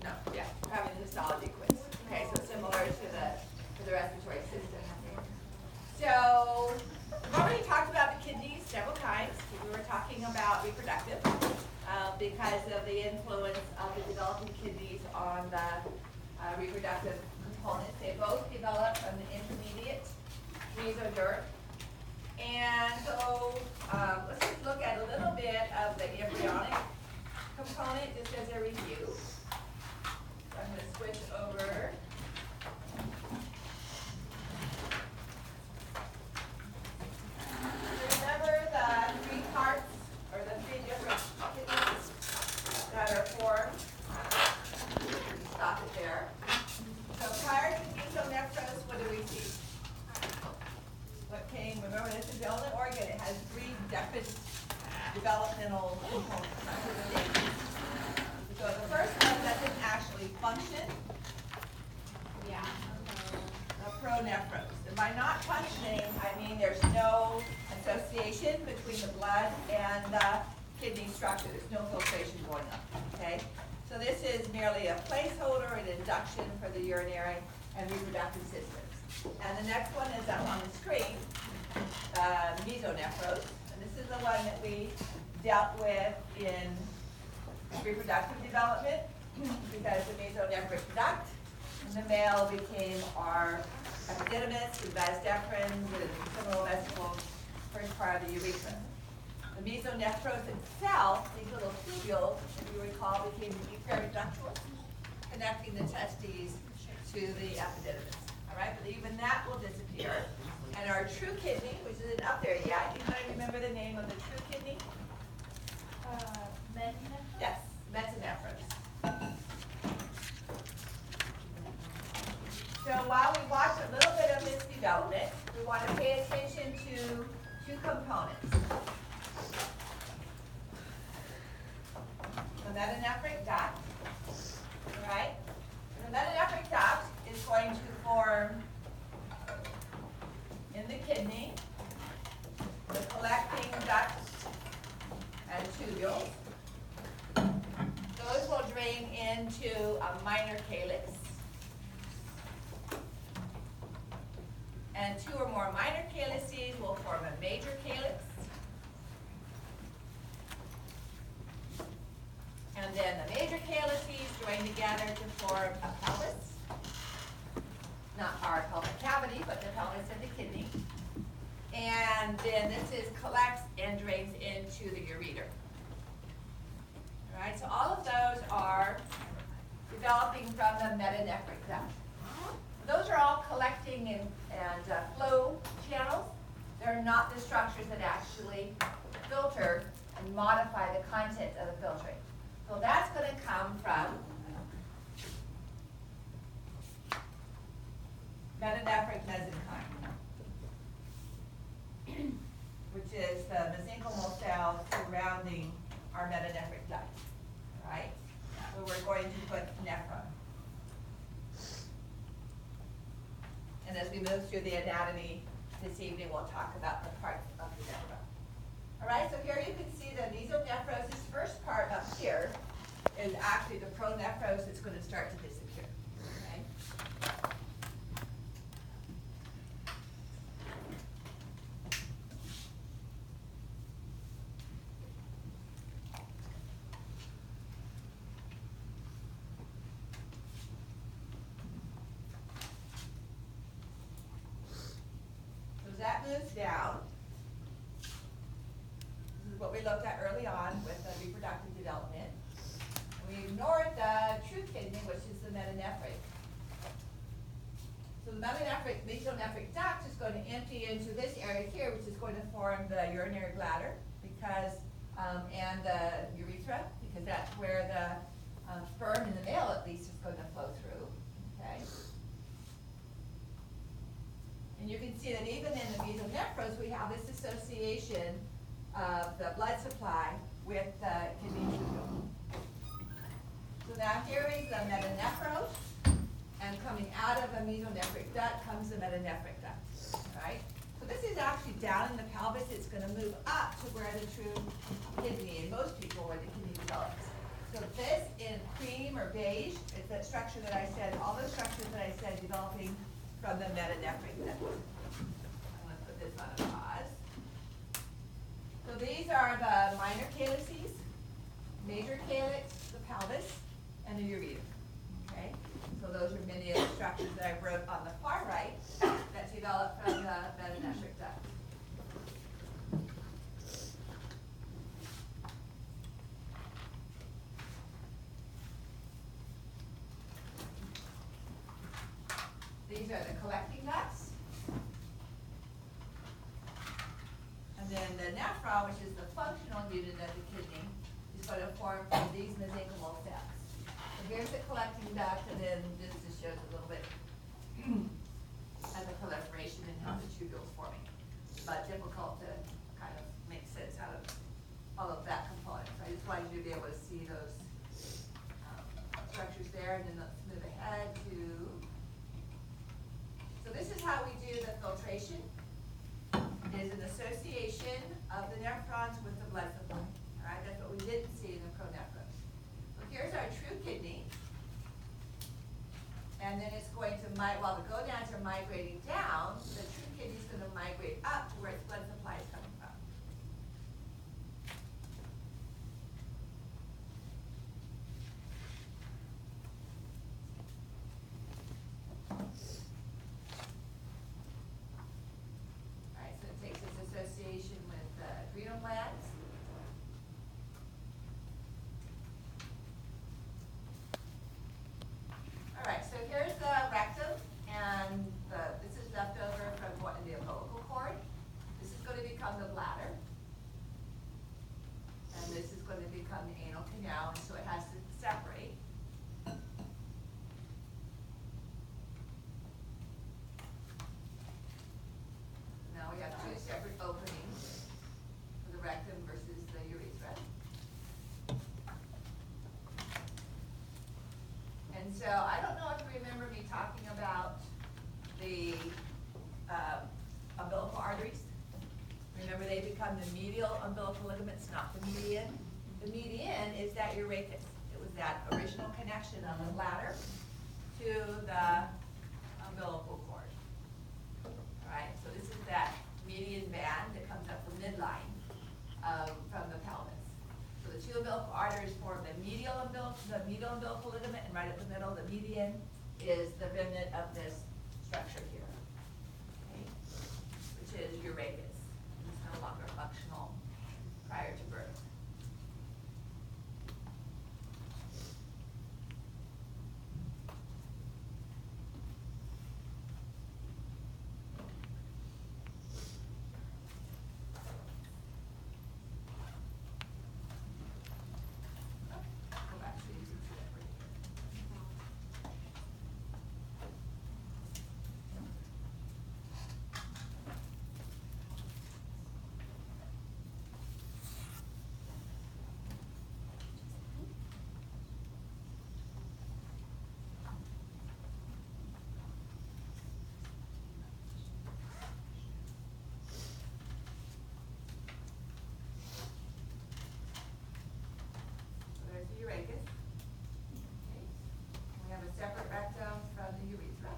No, yeah, we're having a histology quiz. Okay, so similar to the respiratory system. So we've already talked about the kidneys several times. We were talking about reproductive because of the influence of the developing kidneys on the reproductive components. They both develop from the intermediate mesoderm. And so let's just look at a little bit of the embryonic component just as a review. So I'm going to switch over. Remember the three parts, or the three different kidneys that are formed. Stop it there. So prior to mesonephros, what do we see? What came, remember this is the only organ, it has three definite developmental components. So the first one doesn't actually function. Yeah. The pronephros. And by not functioning, I mean there's no association between the blood and the kidney structure. There's no filtration going on. Okay? So this is merely a placeholder, an induction for the urinary and reproductive systems. And the next one is up on the screen, mesonephros. And this is the one that we dealt with in reproductive development because the mesonephric duct in the male became our epididymis, the vas deferens, and the seminal vesicles, first part of the urethra. The mesonephros itself, these little tubules, if you recall, became epiductuals, connecting the testes to the epididymis. All right, but even that will disappear. And our true kidney, which isn't up there yet, you might remember the name of the true kidney? Metanephros? Yes, metanephros. So while we watch a little bit of this development, we want to pay attention to two components. The metanephric duct, all right? The metanephric duct is going to form in the kidney the collecting ducts and tubules. Those will drain into a minor calyx. And two or more minor calyces will form a major calyx. And then the major calyces join together to form a pelvis. Not our pelvic cavity, but the pelvis of the kidney. And then this is collects and drains into the ureter. All right, so all of those are developing from the metanephric duct. Those are all collecting and flow channels. They're not the structures that actually filter and modify the content of the filtrate. So that's going to come from metanephric mesenchyme, which is the mesenchymal cells surrounding our metanephric duct, right? So we're going to put nephron. And as we move through the anatomy this evening, we'll talk about the parts of the nephron. All right, so here you can see the mesonephros. This first part up here is actually the pronephros that's going to start to disappear. Okay? So as that moves down, this is what we looked at early on with the reproductive development. We ignored the true kidney, which is the metanephric. So the metanephric mesonephric duct is going to empty into this area here, which is going to form the urinary bladder because and the urethra, because that's where the sperm in the male at least is going to flow through. Okay. And you can see that even in the mesonephros, we have this association of the blood supply with the kidney tubule. So now here is the metanephros, and coming out of the mesonephric duct comes the metanephric duct, right? So this is actually down in the pelvis. It's going to move up to where the true kidney, and most people where the kidney develops. So this in cream or beige is that structure that I said, all those structures that I said developing from the metanephric duct. I'm going to put this on a pause. So these are the minor calyces, major calyx, the pelvis, and the ureter. Okay? So those are many of the structures that I wrote on the far right that develop from the metanephric duct. These are the collecting ducts. And then the nephron, which is the functional unit of the kidney, is going to form from these mesenchymal cells. So here's the collecting duct, and then this just shows a little bit of the proliferation and how the tubule's forming. But difficult to kind of make sense out of all of that component. So I just wanted you to be able to see those structures there, and then let's move ahead to. So this is how we do the filtration. It is an association of the nephrons with the blood supply. All right, that's what we didn't see in the pronephron. So here's our true kidney. And then it's going to, while the gonads are migrating down, the true kidney is going to migrate up to where its blood supply is coming from. Association with adrenal glands. All right, so here's the rectum, and this is left over from what in the umbilical cord. This is going to become the bladder, and this is going to become the anal canal, and so it has to separate. Now we have two separate openings for the rectum versus the urethra. And so I don't know if you remember me talking about the umbilical arteries. Remember, they become the medial umbilical ligaments, not the median. The median is that urachus. It was that original connection of the bladder to the umbilical cord. All right, so this is that median band that comes up the midline from the pelvis. So the two umbilical arteries form the medial umbilical ligament, and right up the middle, the median is the remnant of this structure here, okay, which is urachus. It's no longer functional prior to birth. Separate rectum from the urethra.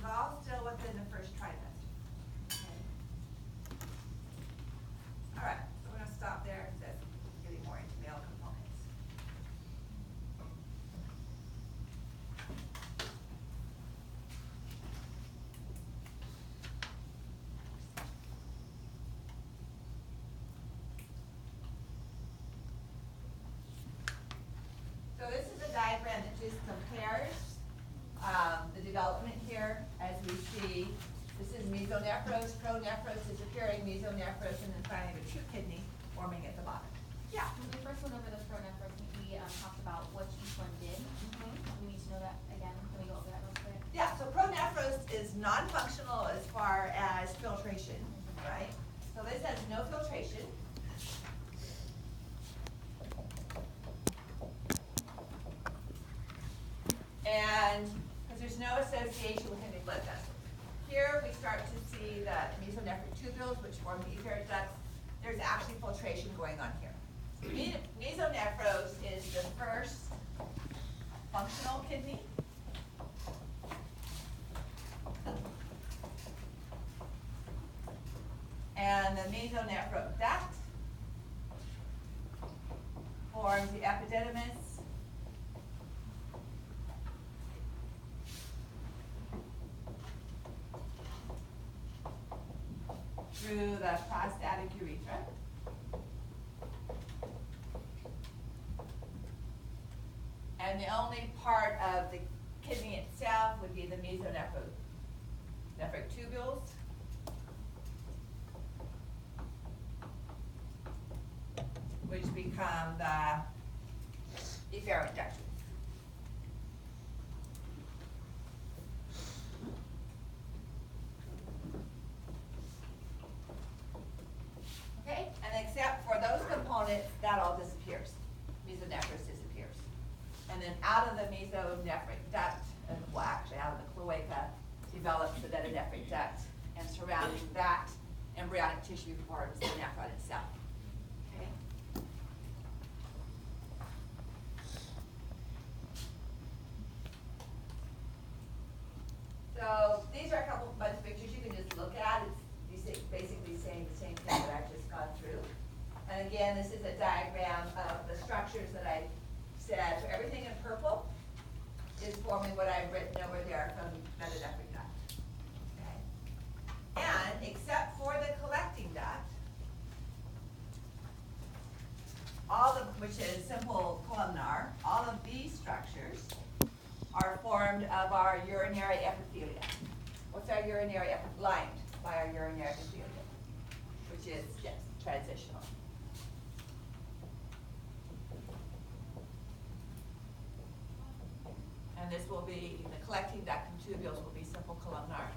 All still within the first trimester. Okay. All right, so we're going to stop there because that's getting more into male components. So this is a diagram that just compares the development here as we see. This is mesonephros, pronephros disappearing, mesonephros, and then finally the true kidney forming at the bottom. Yeah. When we first went over the pronephros, we talked about what each one did. We need to know that again. Can we go over that real quick? Yeah, so pronephros is non-functional as far as filtration, right? So this has no filtration. And because there's no association with any blood vessels. Here we start to see the mesonephric tubules, which form the efferent ducts. There's actually filtration going on here. Mesonephros is the first functional kidney. And the mesonephric duct forms the epididymis. Through the prostatic urethra. And the only part of the kidney itself would be the mesonephric tubules. Which become the efferent ducts. Okay, and except for those components, that all disappears. Mesonephros disappears. And then out of the mesonephric duct, well actually out of the cloaca, develops the metanephric duct, and surrounding that embryonic tissue forms the nephron itself. Okay. So these are a couple bunch of pictures you can just look at. It's basically saying the same thing that I've just gone through. And again, this is a diagram of the structures that I said. So everything in purple is forming what I've written over there from metanephric duct. Okay. And except for the collecting duct, which is simple columnar, all of these structures are formed of our urinary epithelia. What's our urinary lined by our urinary epithelia, which is, yes, transitional. And this will be, the collecting duct and tubules will be simple columnar.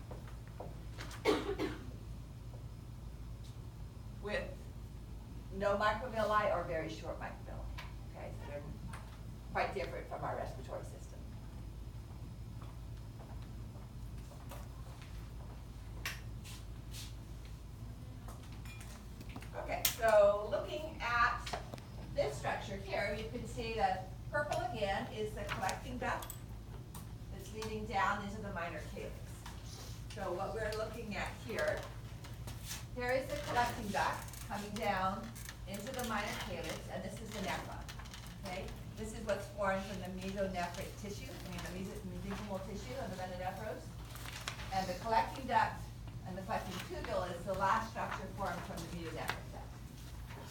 With no microvilli or very short microvilli. Okay, so they're quite different from our respiratory system. Okay, so looking at this structure here, you can see that purple again is the collecting duct that's leading down into the minor calyx. So what we're looking at here is the collecting duct coming down into the minor calyx, and this is the nephron. Okay, this is what's formed from the mesonephric tissue, the mesenchymal tissue of the metanephros, and the collecting duct and the collecting tubule is the last structure formed from the mesonephric duct.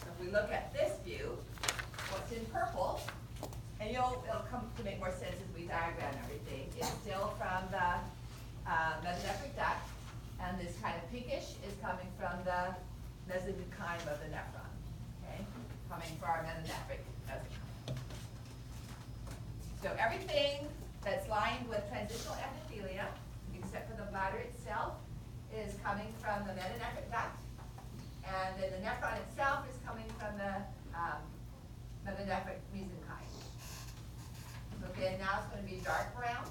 So if we look at this view, what's in purple, and it'll come to make more sense as we diagram everything, is still from the metanephric duct, and this kind of pinkish is coming from the mesenchyme of the nephron, okay? Coming from our metanephric mesenchyme. So everything that's lined with transitional epithelia, except for the bladder itself, is coming from the metanephric duct, and then the nephron itself is coming from the metanephric mesenchyme. So again, now it's going to be dark brown.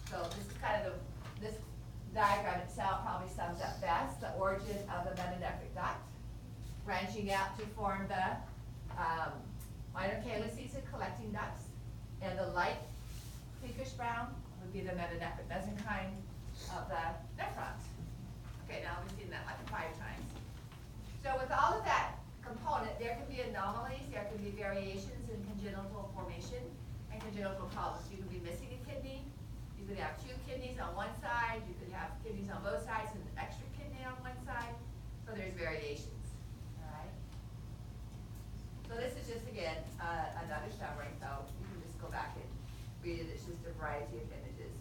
So this is kind of this diagram itself probably sums up best the origin of the metanephric duct, branching out to form the minor calyces and collecting ducts, and the light pinkish brown would be the metanephric mesenchyme of the nephrons. Okay, now we've seen that like 5 times. So with all of that component, there can be anomalies, there can be variations in congenital formation and congenital problems. You can be missing a kidney, you could have 2 kidneys on one side, you could have kidneys on both sides and an extra kidney on one side, so there's variations, all right? So this is just, again, another summary, so you can just go back and read it. It's just a variety of images.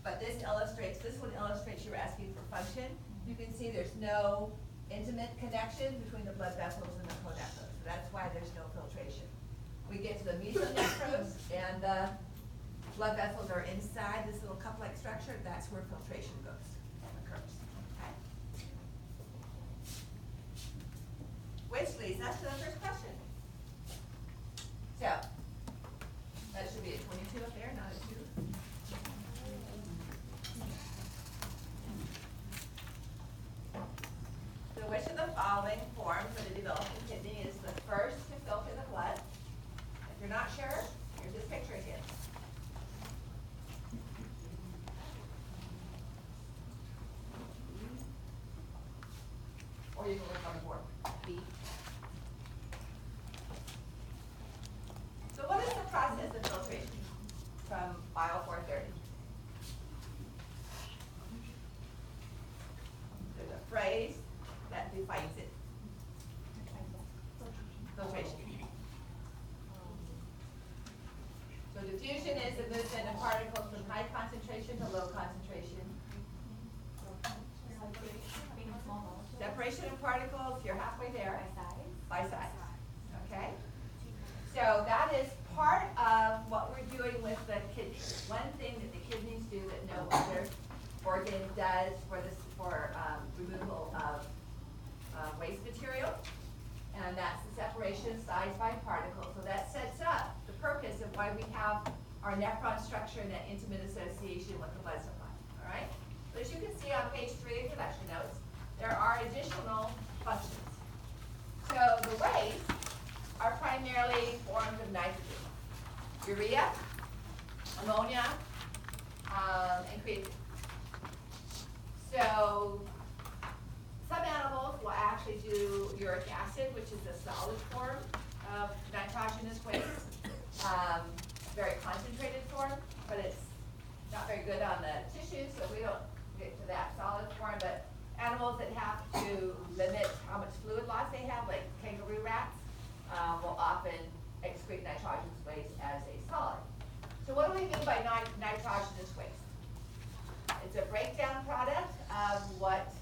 But this one illustrates, you're asking for function. You can see there's no intimate connection between the blood vessels and the conephros. So that's why there's no filtration. We get to the mesonephros and the blood vessels are inside this little cup-like structure. That's where filtration occurs. Okay? Which leads us to the first question. So, that should be a 22 up there, not a 2. So which of the following forms of the developing kidney is the first to filter the blood? If you're not sure, here's this picture again. Or you can look on the board. B. So what is the process of filtration from bile 430? There's a phrase that defines it. Filtration. So diffusion is the movement of particles from high concentration to low concentration. Separation of particles, you're halfway there. By size. Okay? So that is part of what we're doing with the kidneys. One thing that the kidneys do that no other organ does for removal of waste material, and that's the separation of size by particle. So that sets up the purpose of why we have our nephron structure and that intimate association with the blood supply. All right? So as you can see on page 3 of your lecture notes, there are additional functions. So the waste are primarily forms of nitrogen, urea, ammonia, and creatine. So some animals will actually do uric acid, which is a solid form of nitrogenous waste, very concentrated form, but it's not very good on the tissue, so we don't get to that solid form. But animals that have to limit how much fluid loss they have, like kangaroo rats, will often excrete nitrogenous waste as a solid. So what do we mean by nitrogenous waste? It's a breakdown product of what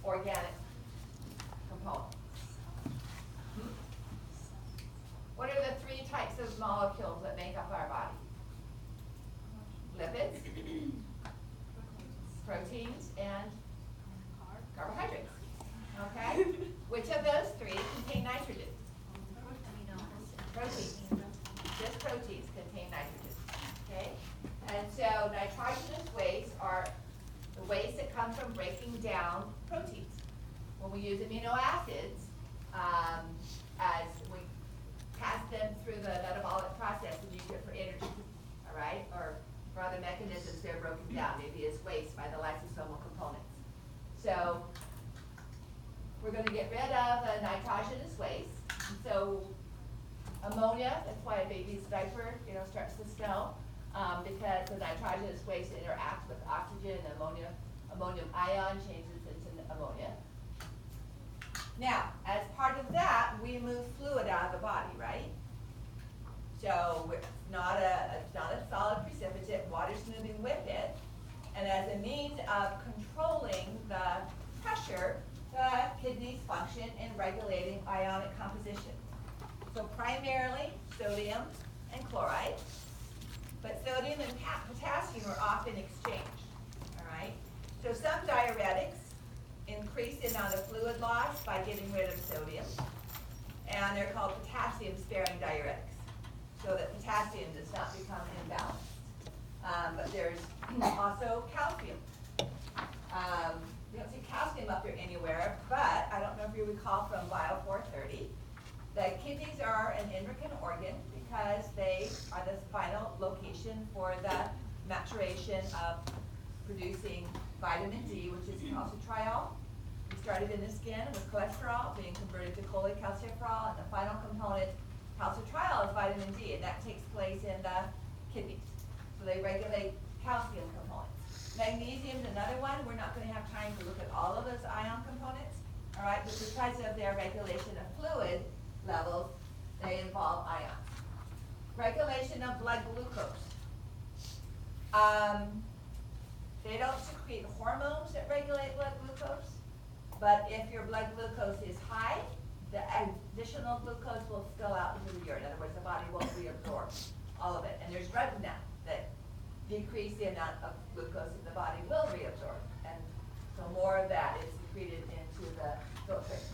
organic component? What are the 3 types of molecules that make up our body? Lipids, proteins, and carbohydrates. Okay? Which of those 3 contain nitrogen? Proteins. Just proteins contain nitrogen. Okay? And so nitrogenous wastes are the wastes that come from breaking down proteins. When we use amino acids, as we pass them through the metabolic process and use it for energy, all right? Or for other mechanisms, they're broken down, maybe as waste by the lysosomal components. So we're going to get rid of the nitrogenous waste. So ammonia, that's why a baby's diaper, starts to smell, because the nitrogenous waste interacts with oxygen and ammonium ion changes into ammonia. Now, as part of that, we move fluid out of the body, right? So it's not a solid precipitate, water's moving with it, and as a means of controlling the pressure, the kidneys function in regulating ionic composition. So primarily sodium and chloride, but sodium and potassium are often exchanged, all right? So some diuretics increase the amount of fluid loss by getting rid of sodium, and they're called potassium-sparing diuretics, so that potassium does not become imbalanced. But there's also calcium. You don't see calcium up here anywhere, but I don't know if you recall from Bio 430, the kidneys are an endocrine organ because they are the final location for the maturation of producing vitamin D, which is calcitriol. We started in the skin with cholesterol being converted to cholecalciferol, and the final component, calcitriol, is vitamin D, and that takes place in the kidneys. So they regulate calcium components. Magnesium is another one. We're not going to have time to look at all of those ion components, all right? But because of their regulation of fluid levels, they involve ions. Regulation of blood glucose. They don't secrete hormones that regulate blood glucose, but if your blood glucose is high, the additional glucose will spill out into the urine. In other words, the body won't reabsorb all of it. And there's drugs now that decrease the amount of glucose that the body will reabsorb. And so more of that is secreted into the filtrate.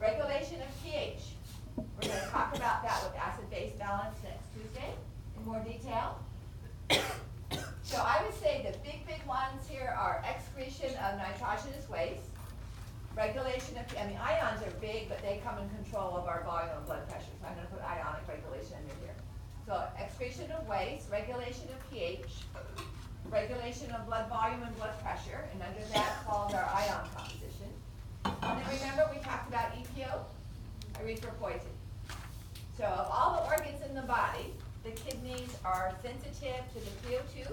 Regulation of pH. We're going to talk about that with acid-base balance next Tuesday in more detail. So I would say the big ones here are excretion of nitrogenous waste, regulation of, ions are big, but they come in control of our volume and blood pressure. So I'm going to put ionic regulation in here. So excretion of waste, regulation of pH, regulation of blood volume and blood pressure, and under that falls our ion composition. And then remember we talked about EPO, erythropoietin. So of all the organs in the body, the kidneys are sensitive to the CO2,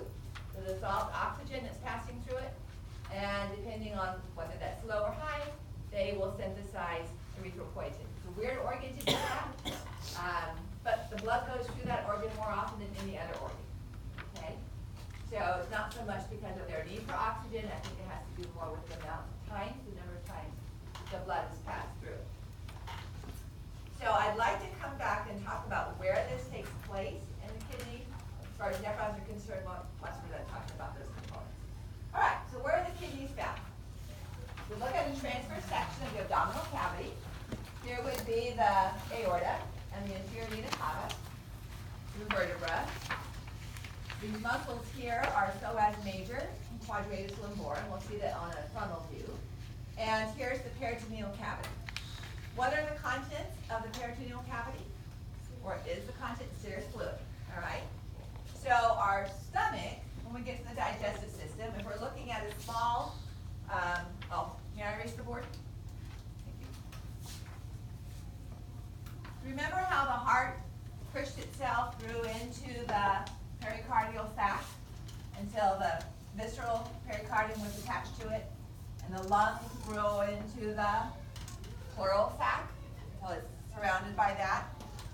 the dissolved oxygen that's passing through it, and depending on whether that's low or high, they will synthesize erythropoietin. It's a weird organ to do that, but the blood goes through that organ more often than any other organ, okay? So it's not so much because of their need for oxygen, I think it has to do more with the amount of times, the number of times the blood is passed through. So I'd like to come back and talk about where this takes place in the kidney. As far as nephrons are concerned, once we're done talking about those components. All right, so where are the kidneys found? We look at the transverse section of the abdominal cavity. Here would be the aorta and the inferior vena cava, the vertebra. These muscles here are psoas major and quadratus lumborum. We'll see that on a frontal view. And here's the peritoneal cavity. What are the contents of the peritoneal cavity? Or is the content serous fluid? All right. So our stomach, when we get to the digestive system, if we're looking at a small, may I erase the board? Thank you. Remember how the heart pushed itself through into the pericardial sac until the visceral pericardium was attached to it, and the lungs grew into the pleural sac until it's surrounded by that.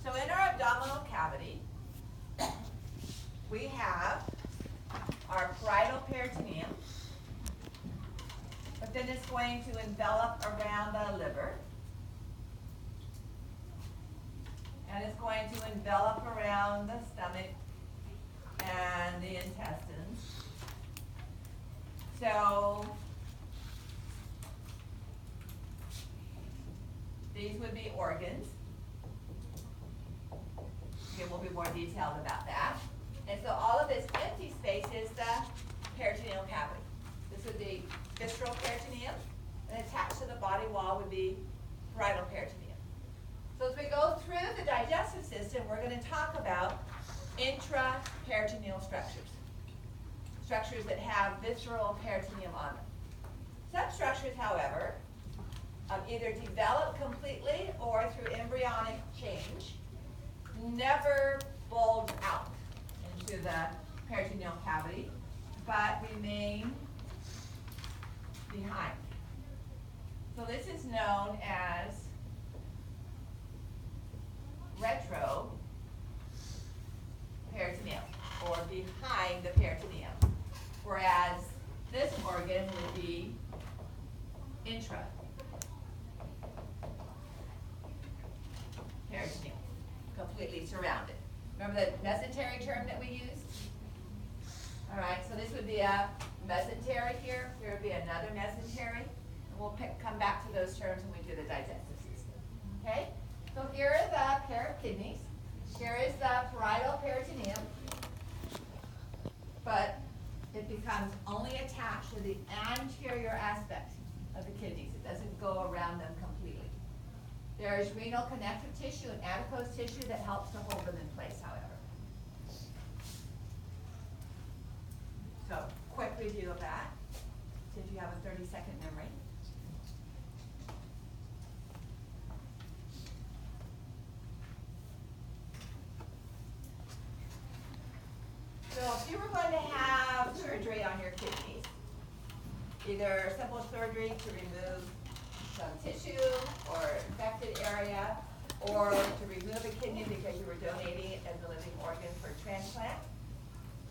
So in our abdominal cavity, we have our parietal peritoneum, but then it's going to envelop around the liver, and it's going to envelop around the stomach and the intestines. So these would be organs. Again, we'll be more detailed about that. And so all of this empty space is the peritoneal cavity. This would be visceral peritoneum, and attached to the body wall would be parietal peritoneum. So as we go through the digestive system, we're going to talk about intraperitoneal structures. Structures that have visceral peritoneum on them. Some structures, however, either develop completely or through embryonic change, never bulge out into the peritoneal cavity, but remain behind. So this is known as retroperitoneum, or behind the peritoneum, whereas this organ would be intraperitoneal, completely surrounded. Remember the mesentery term that we used? All right, so this would be a mesentery here. Here would be another mesentery. And we'll come back to those terms when we do the digestive system. Okay? So here are the pair of kidneys. Here is the parietal peritoneum. But it becomes only attached to the anterior aspect of the kidneys. It doesn't go around them completely. There is renal connective tissue and adipose tissue that helps to hold them in place, however. So, quick review of that, see if you have a 30-second memory. So, if you were going to have surgery on your kidneys, either simple surgery to remove some tissue or infected area, or to remove a kidney because you were donating it as a living organ for transplant.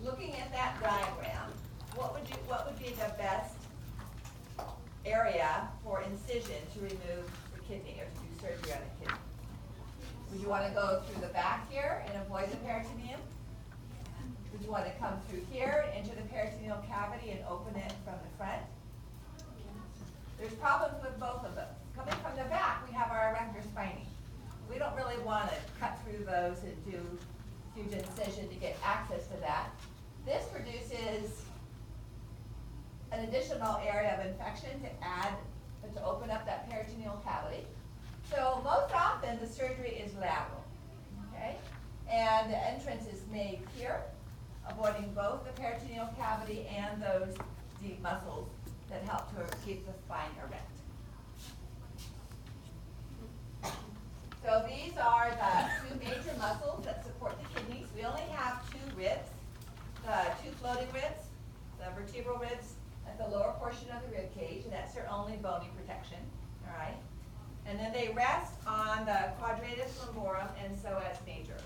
Looking at that diagram, what would be the best area for incision to remove the kidney or to do surgery on the kidney? Would you want to go through the back here and avoid the peritoneum? Would you want to come through here into the peritoneal cavity and open it from the front? There's problems with both of them. Coming from the back, we have our erector spinae. We don't really want to cut through those and do huge incision to get access to that. This produces an additional area of infection to open up that peritoneal cavity. So most often the surgery is lateral, okay? And the entrance is made here, avoiding both the peritoneal cavity and those deep muscles that help to keep the spine erect. So these are the two major muscles that support the kidneys. We only have two ribs, the two floating ribs, the vertebral ribs at the lower portion of the rib cage, and that's their only bony protection, all right? And then they rest on the quadratus lumborum and psoas major.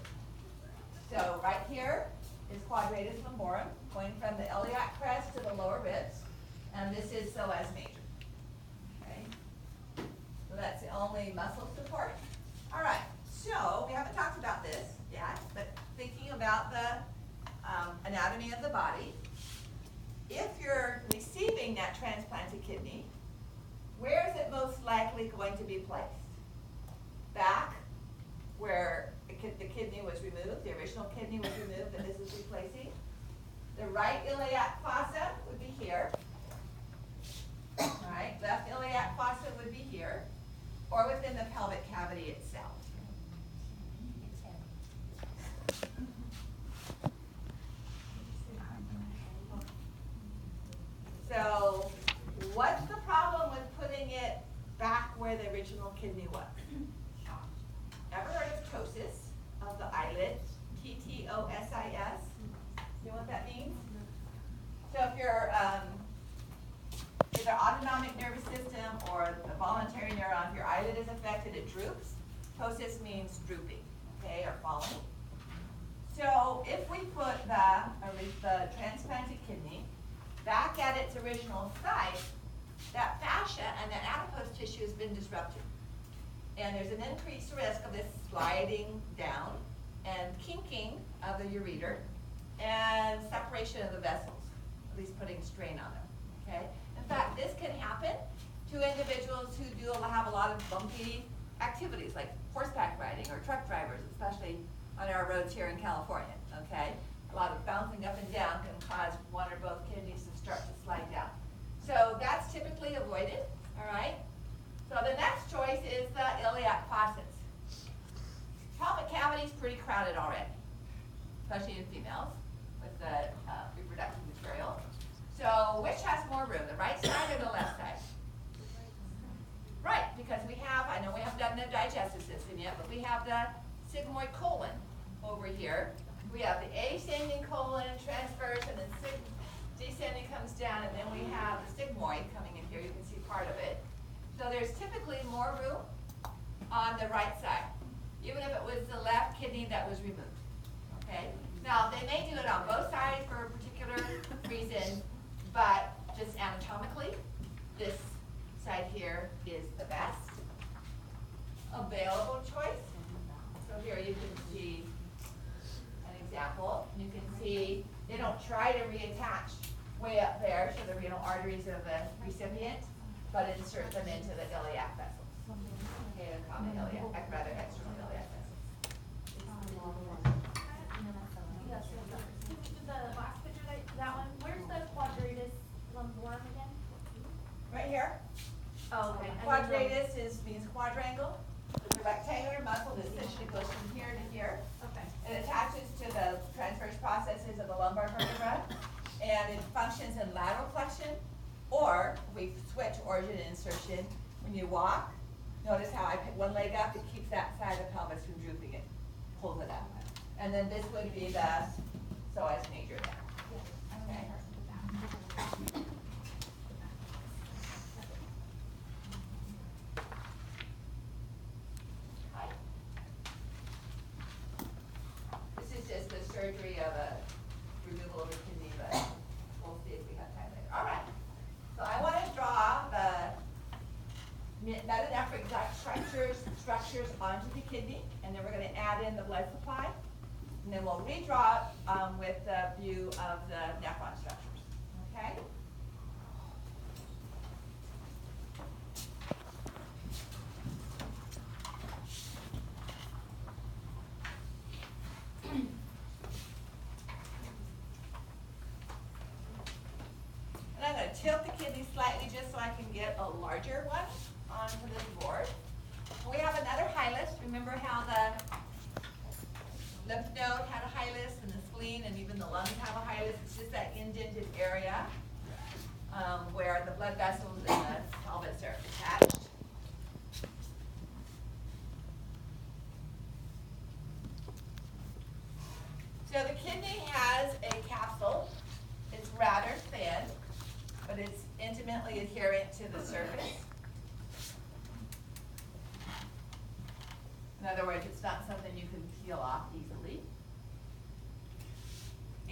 So right here is quadratus lumborum, going from the iliac crest to the lower ribs, and this is psoas major, okay? So that's the only muscle support. All right, so we haven't talked about this yet, but thinking about the anatomy of the body, if you're receiving that transplanted kidney, where is it most likely going to be placed? Back, where the kidney was removed, the original kidney was removed and this is replacing. The right iliac fossa would be here. All right, left iliac fossa would be here, or within the pelvic cavity itself. So, what's the problem with putting it back where the original kidney was? Ever heard of ptosis of the eyelid? P-T-O-S-I-S? You know what that means? So if your either autonomic nervous system or the voluntary neuron, if your eyelid is affected, it droops. Ptosis means drooping, okay, or falling. So if we put the transplanted kidney back at its original site, that fascia and that adipose tissue has been disrupted. And there's an increased risk of this sliding down and kinking of the ureter and separation of the vessels, at least putting strain on them, okay? In fact, this can happen to individuals who have a lot of bumpy activities like horseback riding or truck drivers, especially on our roads here in California, okay? A lot of bouncing up and down can cause one or both kidneys to start to slide down. So that's typically avoided, all right? So the next choice is the iliac fossas. Pelvic cavity is pretty crowded already, especially in females with the reproductive material. So which has more room, the right side or the left side? Right, because we have, I know we haven't done the digestive system yet, but we have the sigmoid colon over here. We have the ascending colon transverse, and then descending comes down, and then we have the sigmoid coming in here. You can see part of it. So there's typically more room on the right side, even if it was the left kidney that was removed, okay? Now, they may do it on both sides for a particular reason, but just anatomically, this side here is the best available choice. So here you can see an example. You can see they don't try to reattach way up there to the renal arteries of the recipient, but insert them into the iliac vessels. Okay, the common iliac, rather external iliac vessels. The last picture, that one, where's the quadratus lumborum again? Right here. Oh, okay. Quadratus means quadrangle. The rectangular muscle that essentially goes from here to here. Okay. It attaches to the transverse processes of the lumbar vertebra, and it functions in lateral flexion, or we switch origin and insertion. When you walk, notice how I pick one leg up, it keeps that side of the pelvis from drooping, it pulls it up. And then this would be the psoas major there. Okay. This is just the surgery of a removal of a kidney, but we'll see if we have time later. All right. So I want to draw the structures onto the kidney, and then we're going to add in the blood supply, and then we'll redraw it with the view of the nephron structures. Okay? And I'm going to tilt the kidney slightly just so I can get a larger one onto this board. We have another hilus. Remember how the lymph node had a hilus, and the spleen, and even the lungs have a hilus? It's just that indented area where the blood vessels and the pelvis are attached. So the kidney has a capsule. It's rather thin, but it's intimately adherent to the surface. In other words, it's not something you can peel off easily.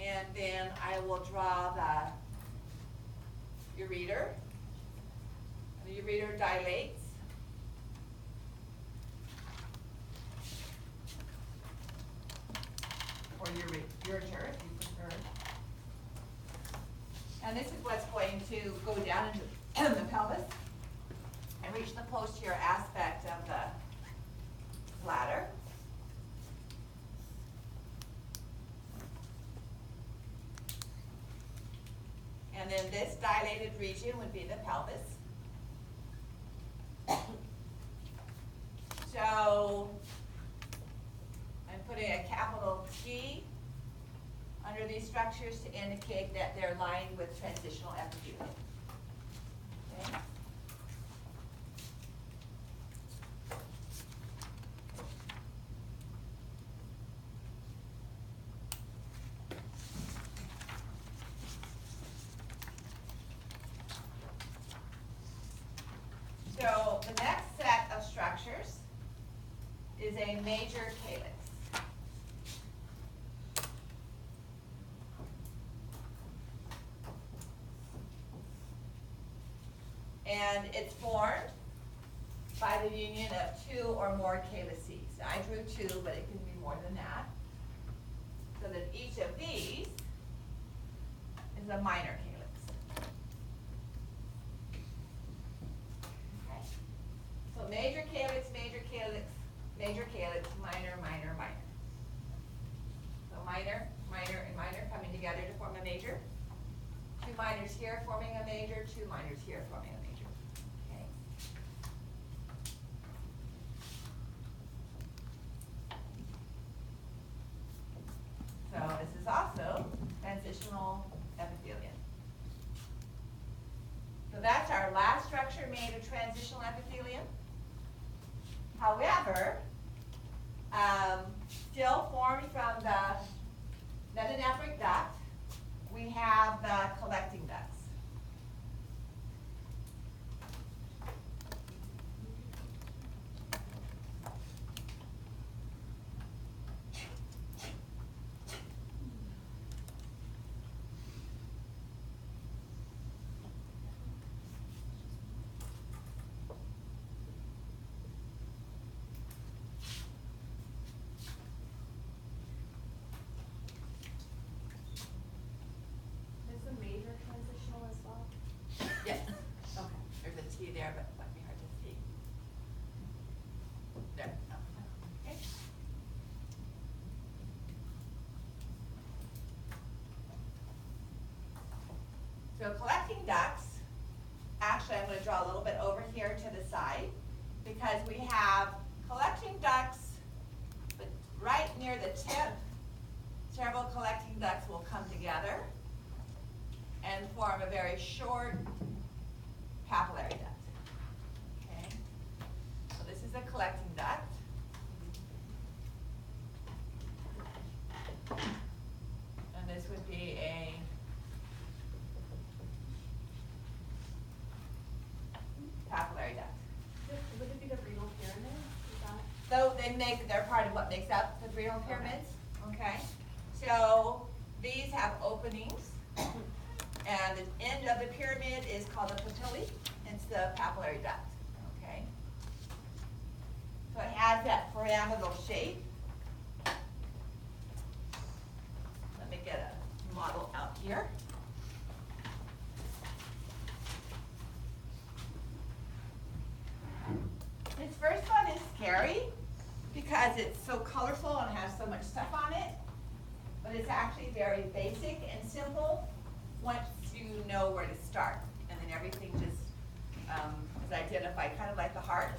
And then I will draw the ureter. The ureter dilates. Or ureter, if you prefer. And this is what's going to go down into the pelvis and reach the posterior aspect of the bladder. And then this dilated region would be the pelvis. So I'm putting a capital T under these structures to indicate that they're lined with transitional epithelium. Okay. So the next set of structures is a major calyx. And it's formed by the union of two or more calyces. I drew two, but it can be more than that. So that each of these is a minor calyx. Okay. So major calyx, major calyx, major calyx, minor, minor, minor. So minor, minor, and minor coming together to form a major. Two minors here forming a major, two minors here forming a major. Okay. So this is also transitional epithelium. So that's our last structure made of transitional epithelium. However, still formed from the metanephric duct, we have the collecting ducts. Yes. Okay. There's a T there, but it might be hard to see. There. Okay. So collecting ducts, actually I'm going to draw a little bit over here to the side because we have collecting ducts, but right near the tip, several collecting ducts will come together and form a very short papillary duct. Okay, so this is a collecting duct. And this would be a papillary duct. Would it be the renal pyramid? So they're part of what makes up the renal pyramids. Okay, so these have openings. And the end of the pyramid is called the papillae. It's the papillary duct. Okay. So it has that pyramidal shape. Let me get a model out here. This first one is scary because it's so colorful and has so much stuff on it, but it's actually very basic and simple once you know where to start. And then everything just is identified, kind of like the heart.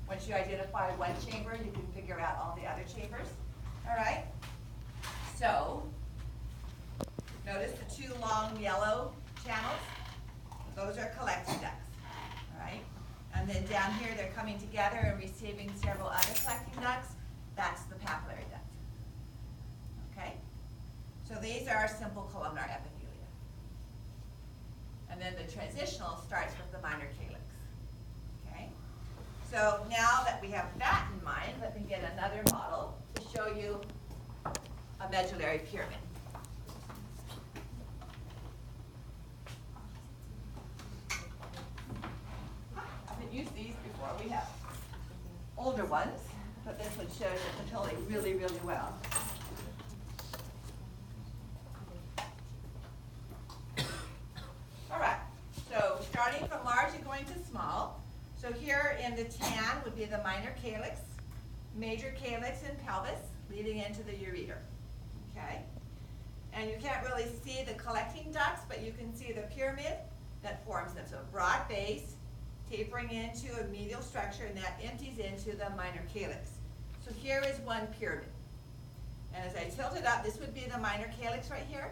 Once you identify one chamber, you can figure out all the other chambers. All right? So, notice the two long yellow channels. Those are collecting ducts. All right? And then down here, they're coming together and receiving several other collecting ducts. That's the papillary duct. Okay? So these are simple columnar epithelia. And then the transitional starts with the minor calyx. Okay? So now that we have that in mind, let me get another model to show you a medullary pyramid. I haven't used these before. We have older ones, but this one shows the patella really, really well. All right, so starting from large and going to small. So here in the tan would be the minor calyx, major calyx and pelvis leading into the ureter. Okay? And you can't really see the collecting ducts, but you can see the pyramid that forms them. So a broad base tapering into a medial structure, and that empties into the minor calyx. So here is one pyramid. And as I tilt it up, this would be the minor calyx right here.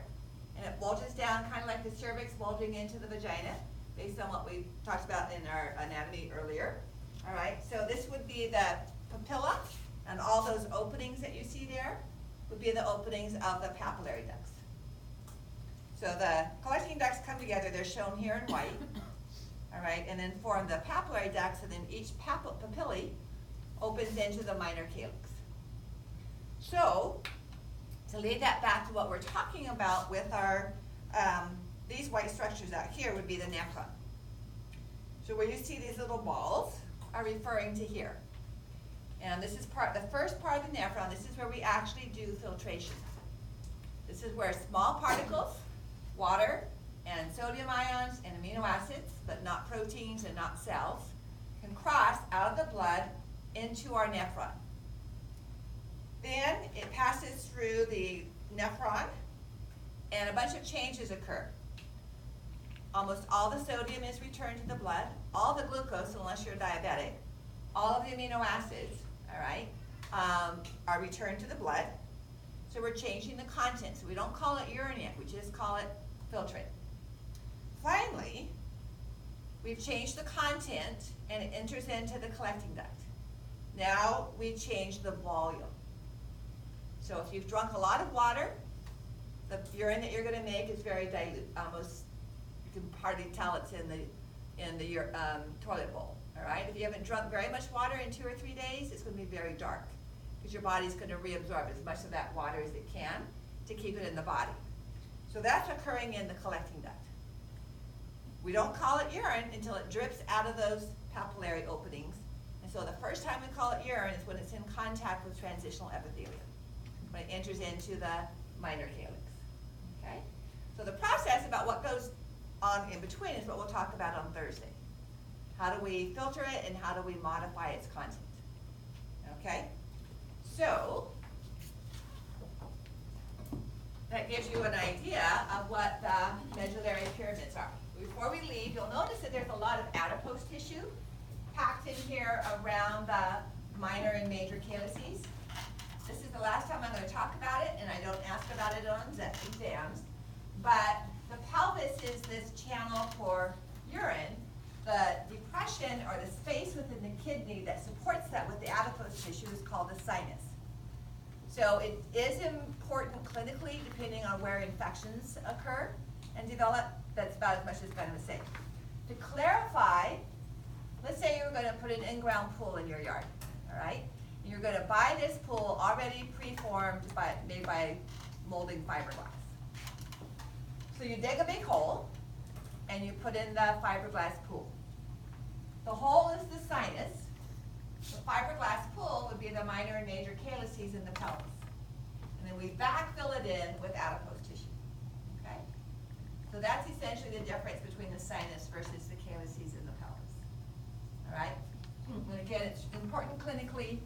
And it bulges down kind of like the cervix bulging into the vagina, based on what we talked about in our anatomy earlier. All right, so this would be the papilla, and all those openings that you see there would be the openings of the papillary ducts. So the collecting ducts come together, they're shown here in white, all right, and then form the papillary ducts, and then each papillae opens into the minor calyx. So, to lead that back to what we're talking about with our, these white structures out here would be the nephron. So where you see these little balls are referring to here. And this is the first part of the nephron. This is where we actually do filtration. This is where small particles, water, and sodium ions, and amino acids, but not proteins and not cells, can cross out of the blood into our nephron. Then it passes through the nephron, and a bunch of changes occur. Almost all the sodium is returned to the blood, all the glucose, unless you're diabetic, all of the amino acids, all right, are returned to the blood. So we're changing the content. So we don't call it urinae, we just call it filtrate. Finally, we've changed the content, and it enters into the collecting duct. Now we change the volume. So if you've drunk a lot of water, the urine that you're going to make is very dilute. Almost, you can hardly tell it's in the toilet bowl. All right. If you haven't drunk very much water in 2 or 3 days, it's going to be very dark because your body's going to reabsorb as much of that water as it can to keep it in the body. So that's occurring in the collecting duct. We don't call it urine until it drips out of those papillary openings. And so the first time we call it urine is when it's in contact with transitional epithelium, when it enters into the minor calyx. Okay? So the process about what goes on in between is what we'll talk about on Thursday. How do we filter it, and how do we modify its content? Okay? So that gives you an idea of what the medullary pyramids are. Before we leave, you'll notice that there's a lot of adipose tissue packed in here around the minor and major calyces. This is the last time I'm going to talk about it, and I don't ask about it on exams. But the pelvis is this channel for urine. The depression, or the space within the kidney that supports that with the adipose tissue, is called the sinus. So it is important clinically, depending on where infections occur and develop. That's about as much as I'm going to say. To clarify, let's say you're going to put an in-ground pool in your yard, all right? You're going to buy this pool already preformed, made by molding fiberglass. So you dig a big hole, and you put in the fiberglass pool. The hole is the sinus, The fiberglass pool would be the minor and major calyces in the pelvis. And then we backfill it in with adipose tissue, okay? So that's essentially the difference between the sinus versus the calyces in the pelvis, all right? And again, it's important clinically,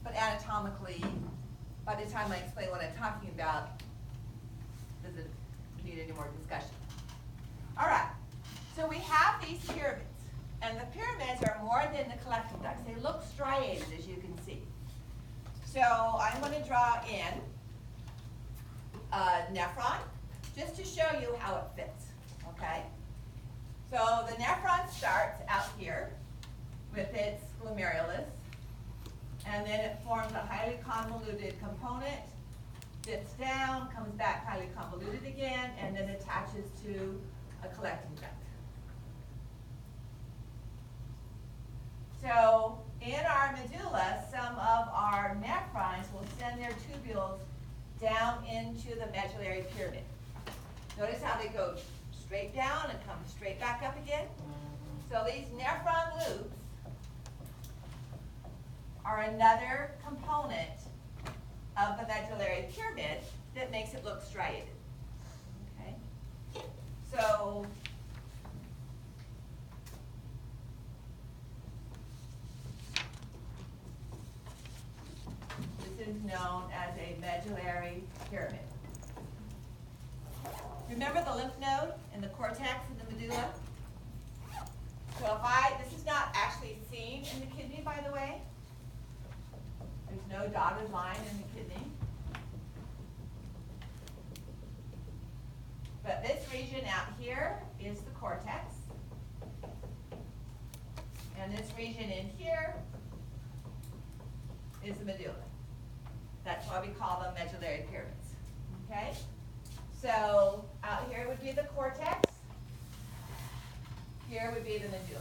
but anatomically, by the time I explain what I'm talking about, does it need any more discussion? All right, so we have these pyramids, and the pyramids are more than the collecting ducts. They look striated, as you can see. So I'm going to draw in a nephron, just to show you how it fits, okay? So the nephron starts out here with its glomerulus, and then it forms a highly convoluted component, dips down, comes back highly convoluted again, and then attaches to a collecting duct. So in our medulla, some of our nephrons will send their tubules down into the medullary pyramid. Notice how they go straight down and come straight back up again? So these nephron loops are another component of the medullary pyramid that makes it look striated. Okay? So this is known as a medullary pyramid. Remember the lymph node and the cortex and the medulla? So this is not actually seen in the kidney, by the way. There's no dotted line in the kidney. But this region out here is the cortex. And this region in here is the medulla. That's why we call them medullary pyramids. Okay? So out here would be the cortex. Here would be the medulla.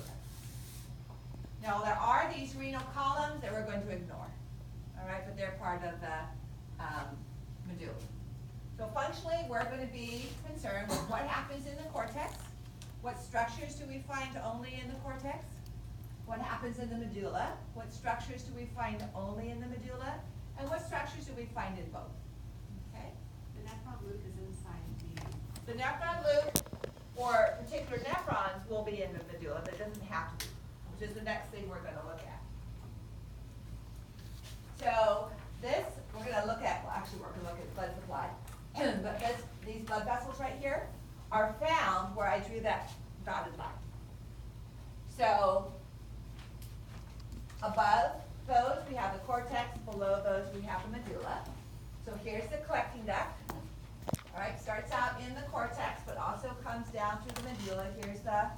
Now there are these renal columns that we're going to ignore. All right, but they're part of the medulla. So functionally, we're going to be concerned with what happens in the cortex. What structures do we find only in the cortex? What happens in the medulla? What structures do we find only in the medulla? And what structures do we find in both? Okay? The nephron loop is inside the. The nephron loop, or particular nephrons, will be in the medulla, but it doesn't have to be, which is the next thing we're going to look at. So this, we're going to look at, well actually we're going to look at blood supply. But these blood vessels right here are found where I drew that dotted line. So above those we have the cortex, below those we have the medulla. So here's the collecting duct. All right, starts out in the cortex but also comes down through the medulla. Here's the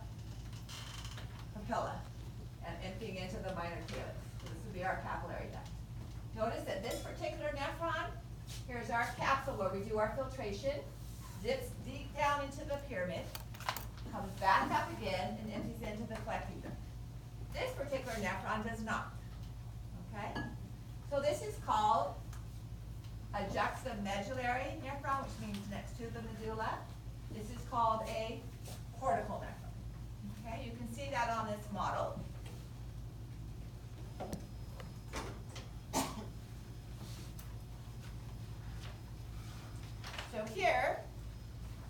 papilla and emptying into the minor calyx. So this would be our capillary duct. Notice that this particular nephron, here's our capsule where we do our filtration, dips deep down into the pyramid, comes back up again, and empties into the collecting duct. This particular nephron does not. Okay? So this is called a juxtamedullary nephron, which means next to the medulla. This is called a cortical nephron. Okay? You can see that on this model. So here,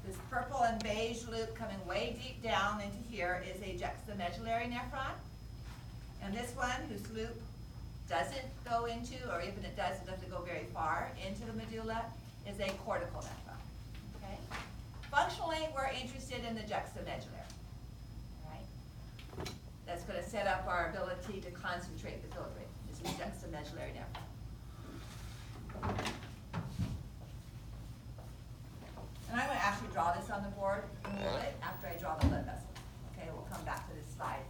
this purple and beige loop coming way deep down into here is a juxtamedullary nephron. And this one, whose loop doesn't go into, or even it does, it doesn't go very far into the medulla, is a cortical nephron. Okay? Functionally, we're interested in the juxtamedullary. All right? That's going to set up our ability to concentrate the filtrate. This is juxtamedullary nephron. And I'm going to actually draw this on the board in a little bit after I draw the blood vessels. Okay, we'll come back to this slide.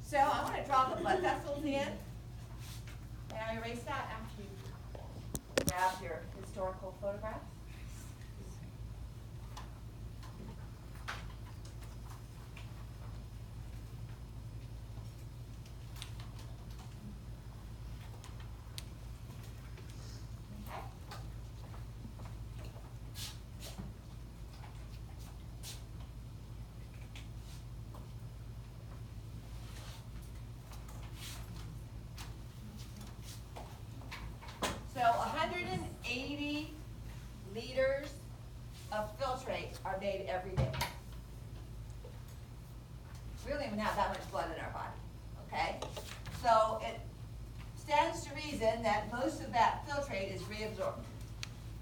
So I want to draw the blood vessels in. May I erase that after you grab your historical photographs? made every day. We don't even have that much blood in our body, okay? So it stands to reason that most of that filtrate is reabsorbed.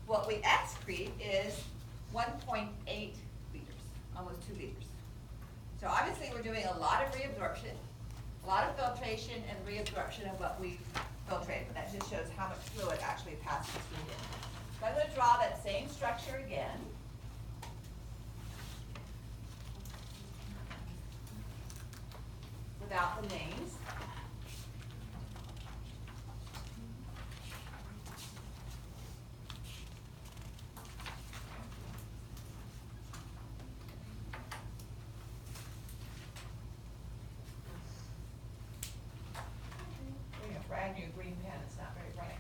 What we excrete is 1.8 liters, almost 2 liters. So obviously we're doing a lot of reabsorption, a lot of filtration and reabsorption of what we filtrate, but that just shows how much fluid actually passes through it. So I'm going to draw that same structure again. Without the names. Getting a brand new green pen, it's not very bright.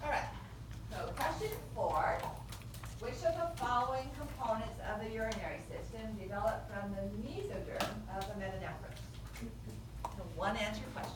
All right, so question 4. Which of the following components of the urinary system develop from the mesoderm of the metanephros? So one answer question.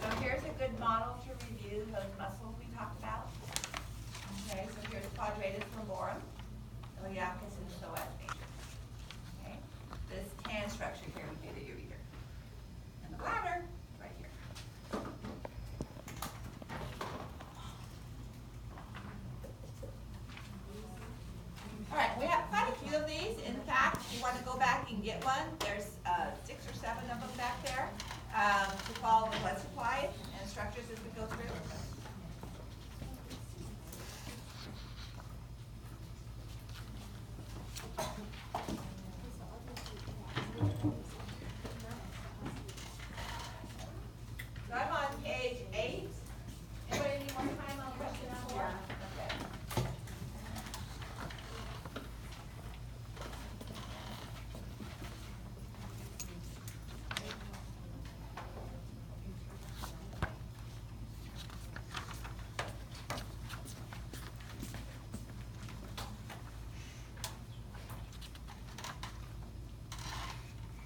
So here's a good model to review those muscles we talked about. Okay, so here's quadratus lumborum, iliacus, and psoas major. Okay, this tan structure here would be the ureter. And the bladder, right here. All right, we have quite a few of these. In fact, you want to go back and get one. There's 6 or 7 of them back there to follow the blood supply and structures as we go through. So I'm on page 8. Anybody need more time on question 4? Okay.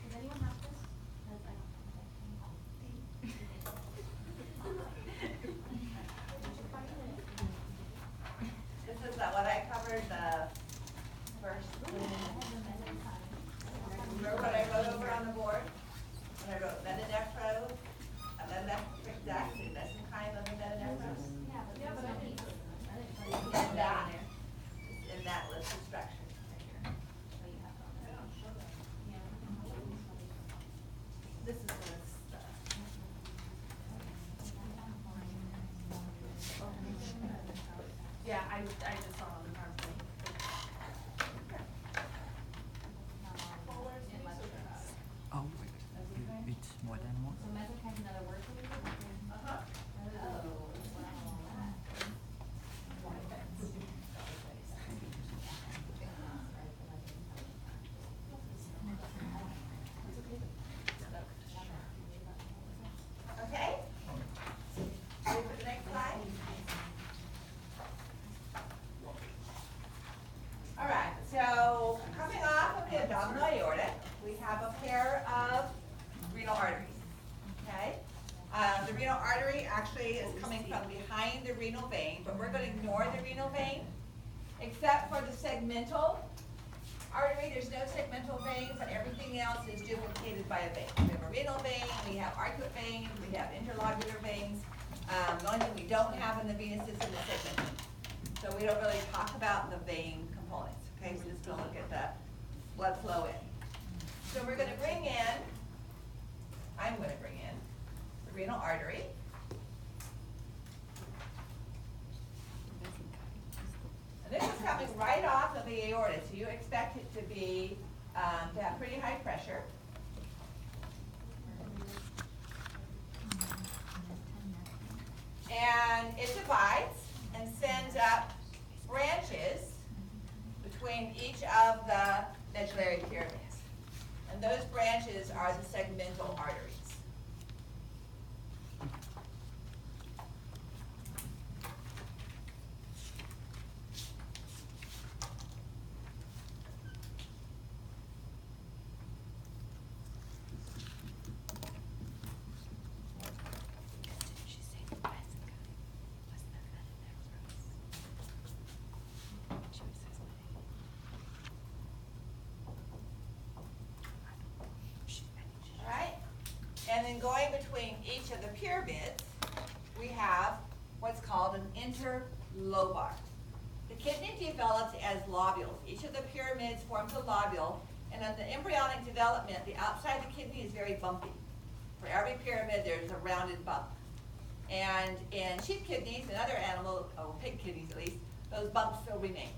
Does anyone have this? 'Cause I don't have it. This is what I covered the first. Remember what I wrote over on the board? When I wrote metanephro, a metanephric duct, and mesenchyme of the metanephros. Yeah, but I need this. I didn't put it in And that, there. in that list of structures right here. So you have it on there. This is the stuff. Yeah, I just saw on the PowerPoint. Oh, it's more than one. So mesenchyme is another word for it? Uh-huh. Oh, wow. Okay? Ready for the next slide? All right, so coming off of the abdominal aorta, we have a pair of renal arteries, okay? The renal artery actually is coming from behind the renal vein, but we're gonna ignore the renal vein, except for the segmental artery. There's no segmental veins, and everything else is duplicated by a vein. We have a renal vein, we have arcuate veins, we have interlocular veins. The only thing we don't have in the venous system is segmental. So we don't really talk about the vein components, okay? We're just gonna look at the blood flow in. So we're gonna bring in, I'm gonna bring in the renal artery. the aorta. So you expect it to be, to have pretty high pressure. And it divides and sends up branches between each of the medullary pyramids. And those branches are the segmental arteries. And then going between each of the pyramids, we have what's called an interlobar. The kidney develops as lobules. Each of the pyramids forms a lobule, and in the embryonic development, the outside of the kidney is very bumpy. For every pyramid, there's a rounded bump. And in sheep kidneys and other animal, pig kidneys at least, those bumps still remain.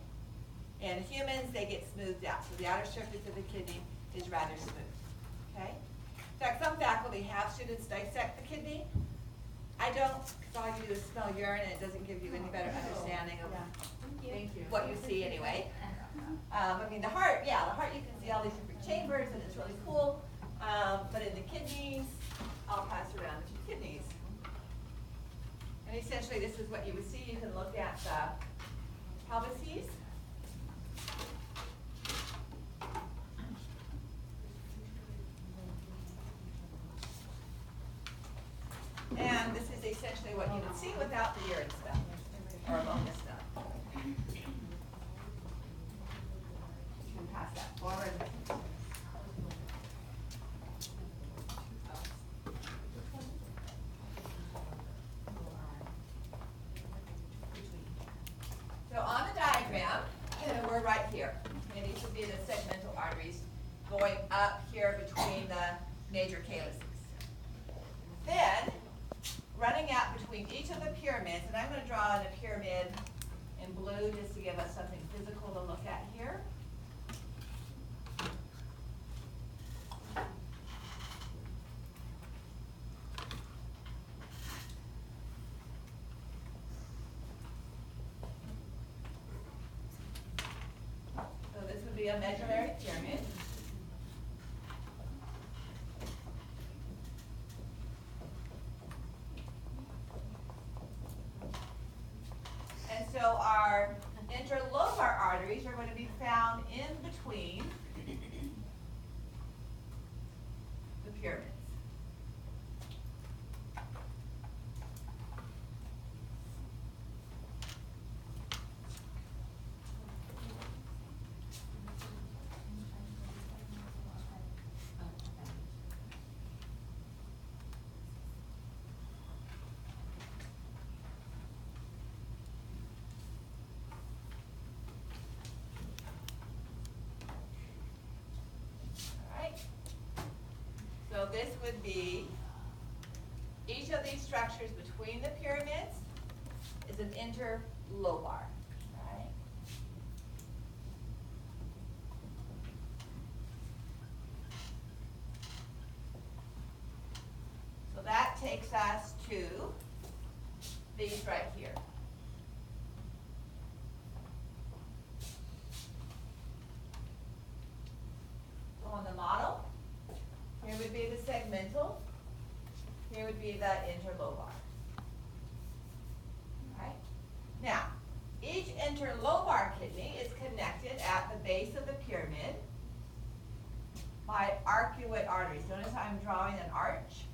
In humans, they get smoothed out, so the outer surface of the kidney is rather smooth, okay? In fact, some faculty have students dissect the kidney. I don't, because all you do is smell urine and it doesn't give you any better understanding of what you see anyway. I mean, the heart, yeah, the heart you can see all these different chambers and it's really cool. But in the kidneys, I'll pass around the two kidneys. And essentially this is what you would see. You can look at the pelvises. And this is essentially what you would see without the urine smell, or ammonia smell. You can pass that forward. So on the diagram, we're right here. And these would be the segmental arteries going up here between the major calyces. Then, running out between each of the pyramids, and I'm going to draw in a pyramid in blue just to give us something physical to look at here. So this would be a medullary pyramid. And so our interlobar arteries are going to be found in between the pyramids. So this would be, each of these structures between the pyramids is an interlobar, right? So that takes us to these right here. So on the model, here would be the segmental, here would be the interlobar. Right? Now, each interlobar kidney is connected at the base of the pyramid by arcuate arteries. Notice how I'm drawing an arch.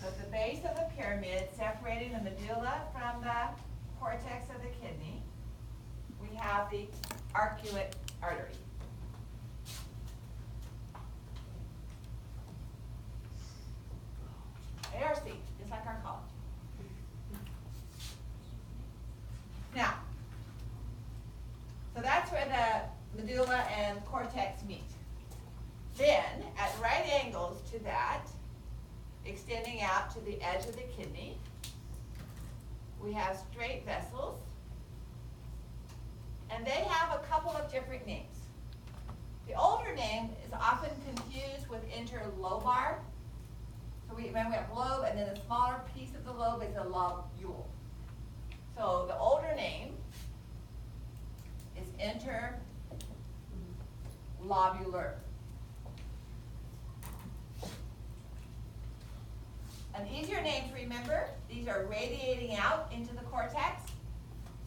So at the base of the pyramid, separating the medulla from the cortex of the kidney, we have the arcuate artery. ARC, just like our college. Now, so that's where the medulla and cortex meet. Then, at right angles to that, extending out to the edge of the kidney, we have straight vessels. And they have a couple of different names. The older name is often confused with interlobar. So remember we have lobe, and then the smaller piece of the lobe is a lobule. So the older name is interlobular. An easier name to remember, these are radiating out into the cortex.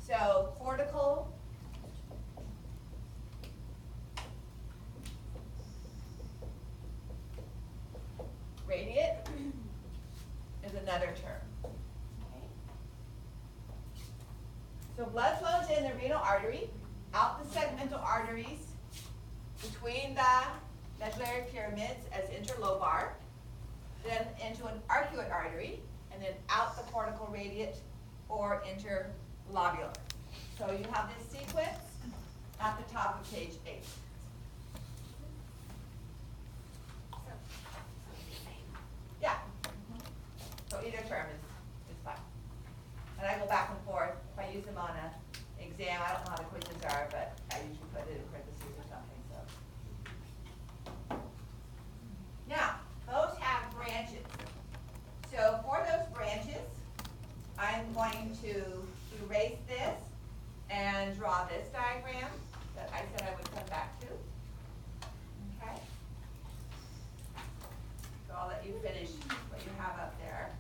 So cortical radiate is another term. Okay. So blood flows in the renal artery, out the segmental arteries, between the medullary pyramids as interlobar, then into an arcuate artery, and then out the cortical radiate or interlobular. So you have this sequence at the top of page 8. Yeah. So either term is fine. And I go back and forth. If I use them on an exam, I don't know how the quizzes are, but I usually put it in parentheses or something, so. Now, those have branches. So for those branches, I'm going to erase this and draw this diagram that I said I would come back to. Okay? So I'll let you finish what you have up there.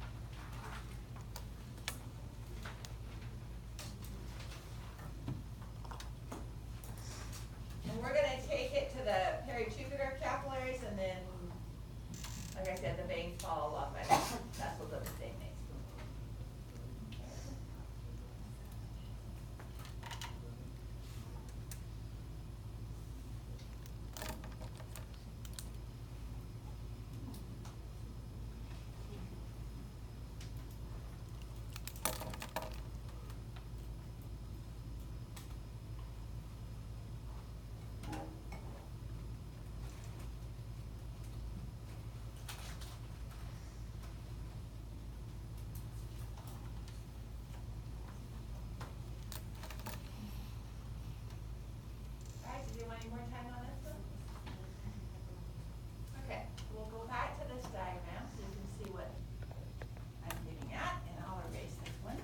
And we're gonna take it to the peritubular capillaries, and then, like I said, the veins follow along by vessels of the same name. Alright, do you want any more time on this one? Okay, we'll go back to this diagram so you can see what I'm getting at, and I'll erase this one.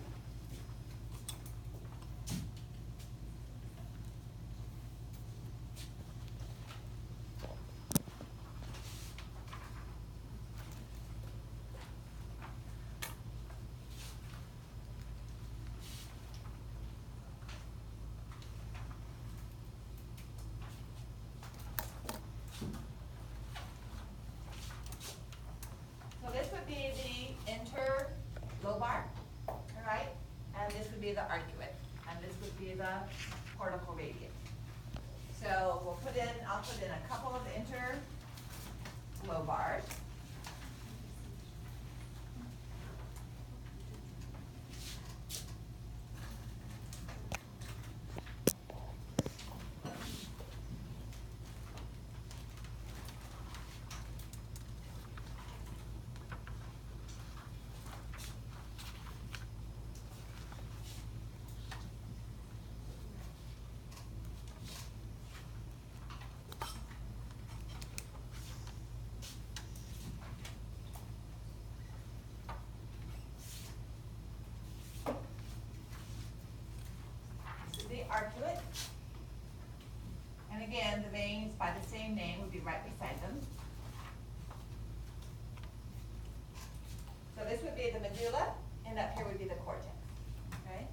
So this would be the interlobar, all right? And this would be the arcuate, and this would be the cortical radiate. So I'll put in a couple of interlobars. This is the arcuate. And again, the veins by the same name would be right beside them. So this would be the medulla, and up here would be the cortex, okay?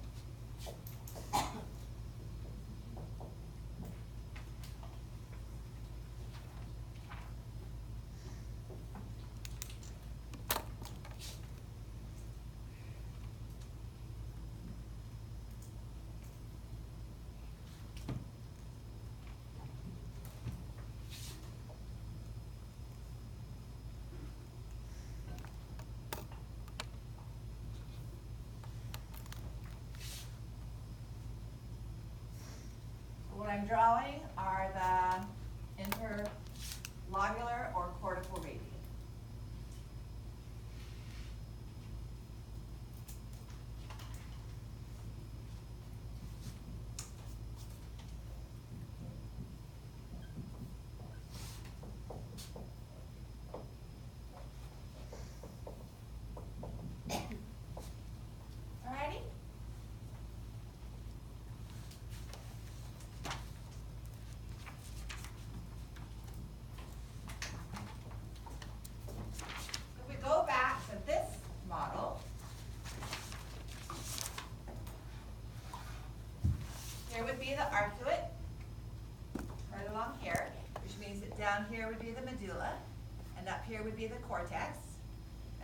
What I'm drawing are the interlobar interlobular or cortical radiate. Alrighty? If we go back to this model, here would be the arcuate, right along here, which means that down here would be the medulla, and up here would be the cortex.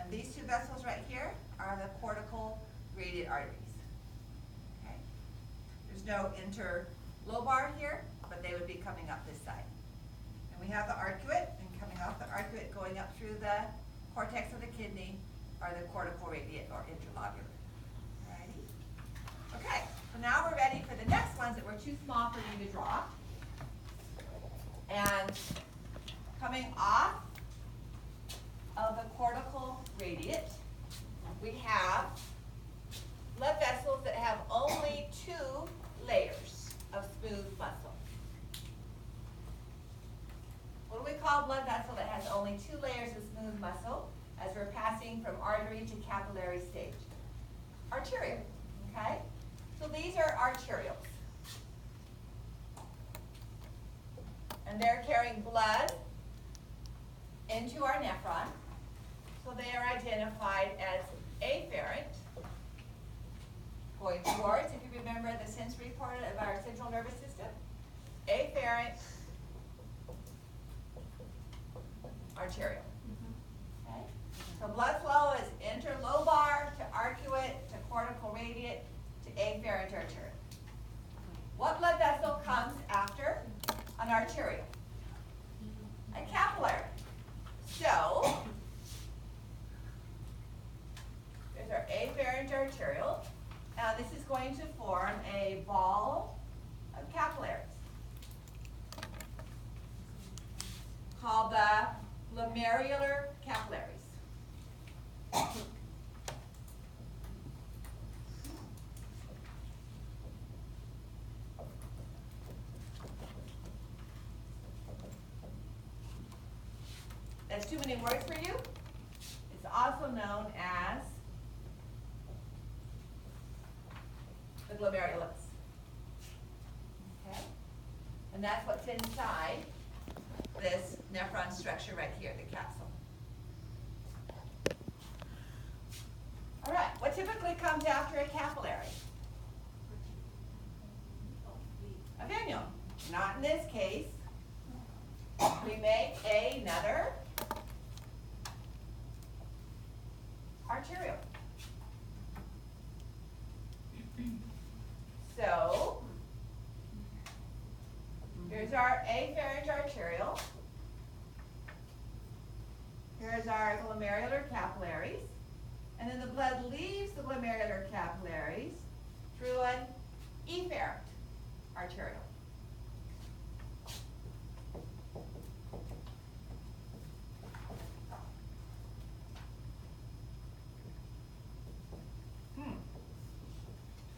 And these two vessels right here are the cortical radiate arteries. Okay? There's no interlobar here, but they would be coming up this side. And we have the arcuate, and coming off the arcuate, going up through the cortex of the kidney, are the cortical radiate or interlobular. Alrighty? Okay, so now we're ready for the next ones that were too small for you to draw. And coming off of the cortical radiate, we have blood vessels that have only 2 layers of smooth muscle. What do we call a blood vessel that has only 2 layers of smooth muscle as we're passing from artery to capillary stage? Arterial, okay? So these are arterioles. And they're carrying blood into our nephron. So they are identified as afferent, going towards, if you remember the sensory part of our central nervous system, afferent, arterial. Okay? So blood flow is interlobar to arcuate to cortical radiate to afferent arterial. What blood vessel comes after an arterial? A capillary. So, there's our afferent arterial. Now this is going to form a ball of capillaries called the glomerular capillaries. That's too many words for you. It's also known as the glomerulus. Okay? And that's what's inside this nephron structure right here, the capsule. All right, what typically comes after a capillary? A venule. Not in this case. We make another arterial. So, here's our afferent arterial. Here's our glomerular capillaries. And then the blood leaves the glomerular capillaries through an efferent arterial.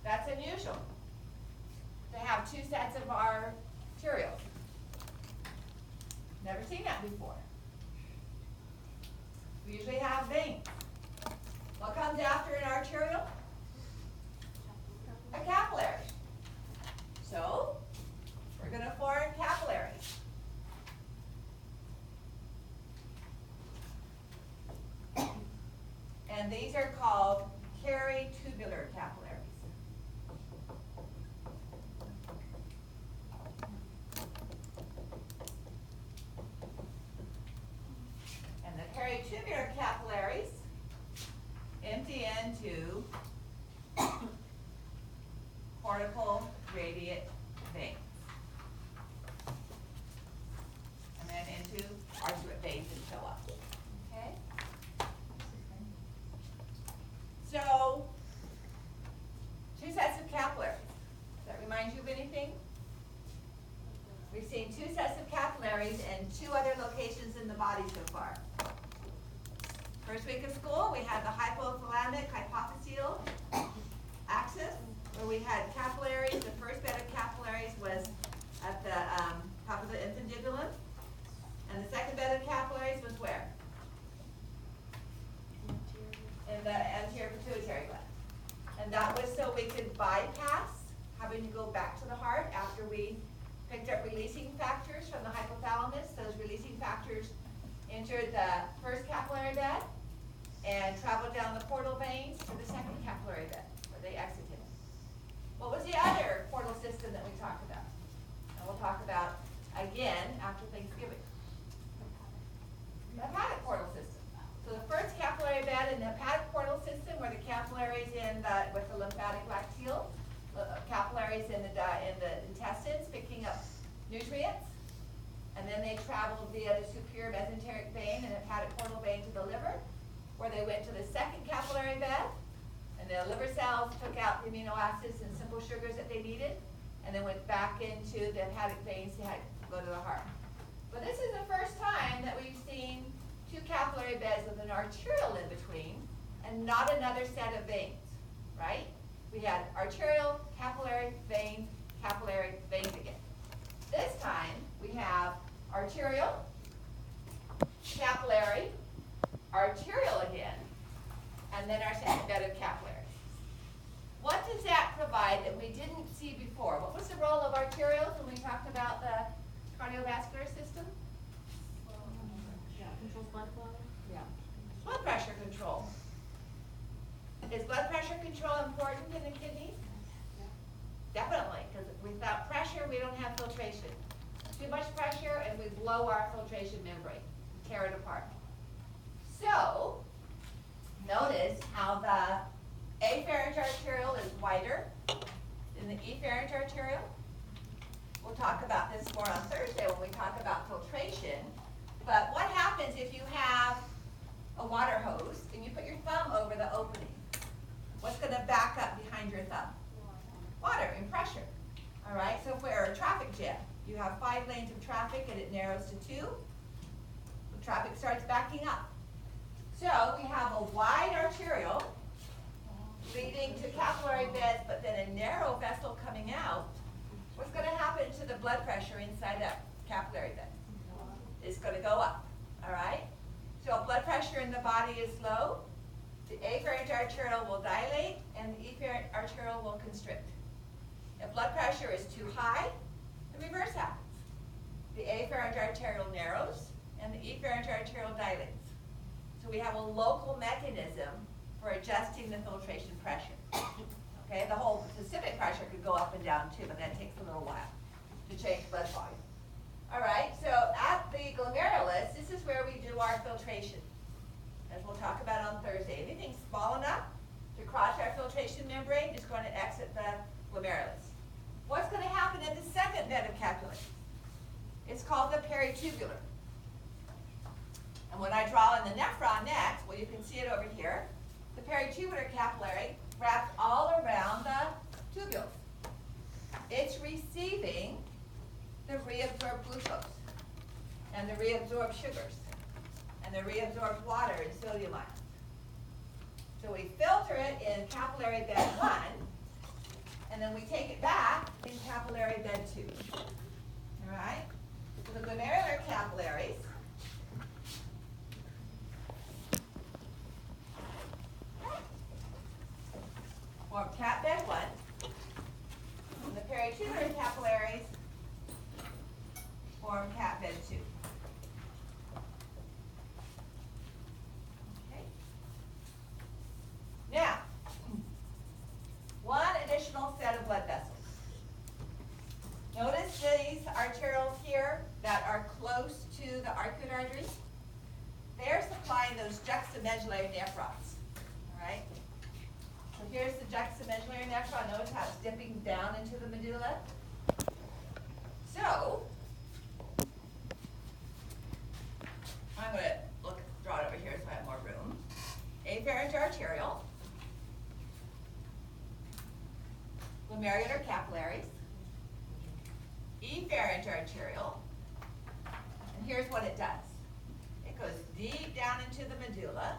That's unusual to have 2 sets of arterioles. Never seen that before. We usually have veins. What comes after an arterial? A capillary. So, we're going to form capillaries. And these are called caritubular capillaries. And the caritubular capillaries empty into cortical radiate veins. And then into arcuate veins and so on. Okay? So, 2 sets of capillaries. Does that remind you of anything? We've seen 2 sets of capillaries capillaries in 2 other locations in the body so far. First week of school, we had the hypothalamic hypophyseal axis, where we had capillaries. The first bed of capillaries was at the top of the infundibulum. And the second bed of capillaries was where? In the anterior pituitary gland. And that was so we could bypass having to go back to the heart after we picked up releasing factors from the hypothalamus. Those releasing factors entered the first capillary bed and traveled down the portal veins to the second capillary bed, where they exited. What was the other portal system that we talked about? And we'll talk about again after Thanksgiving. The hepatic portal system. So the first capillary bed in the hepatic portal system were the capillaries with the lymphatic lacteal, capillaries in the intestines picking up nutrients, and then they traveled via the superior mesenteric vein and hepatic portal vein to the liver, where they went to the second capillary bed, and the liver cells took out the amino acids and simple sugars that they needed, and then went back into the hepatic veins to go to the heart. But this is the first time that we've seen 2 capillary beds with an arterial in between and not another set of veins, right? We had arterial, capillary, vein again. This time we have arterial, capillary, arterial again, and then our second bed of capillaries. What does that provide that we didn't see before? What was the role of arterioles when we talked about the cardiovascular system? Controls blood flow. Yeah. Blood pressure control. Is blood pressure control important in the kidneys? Definitely, because without pressure, we don't have filtration. Too much pressure, and we blow our filtration membrane, tear it apart. So, notice how the afferent arterial is wider than the efferent arterial. We'll talk about this more on Thursday when we talk about filtration. But what happens if you have a water hose and you put your thumb over the opening? What's going to back up behind your thumb? Water and pressure. All right, so if we're a traffic jam, you have 5 lanes of traffic and it narrows to 2. The traffic starts backing up. So we have a wide arterial leading to capillary beds, but then a narrow vessel coming out. What's going to happen to the blood pressure inside that capillary bed? It's going to go up, all right? So if blood pressure in the body is low, the afferent arterial will dilate and the efferent arterial will constrict. If blood pressure is too high, the reverse happens. The afferent arterial narrows and the efferent arterial dilates. So we have a local mechanism for adjusting the filtration pressure. Okay, the whole systemic pressure could go up and down too, but that takes a little while to change blood volume. All right, so at the glomerulus, this is where we do our filtration, as we'll talk about on Thursday. Anything small enough to cross our filtration membrane is going to exit the glomerulus. What's going to happen in the second bed of capillaries? It's called the peritubular. And when I draw in the nephron next, well, you can see it over here. The peritubular capillary wraps all around the tubules. It's receiving the reabsorbed glucose and the reabsorbed sugars and the reabsorbed water and sodium ions. So we filter it in capillary bed 1, and then we take it back in capillary bed 2. All right? So the glomerular capillaries form cap bed 1, and the peritubular capillaries form cap bed 2. Okay. Now, one additional set of blood vessels. Notice these arterioles here that are close to the arcuate arteries. They're supplying those juxtamedullary nephrons. All right? So here's the juxtamedullary nephron. Notice how it's dipping down into the medulla. So, I'm going to draw it over here so I have more room. Afferent arterial, glomerular capillaries, efferent arterial, And here's what it does. It goes deep down into the medulla,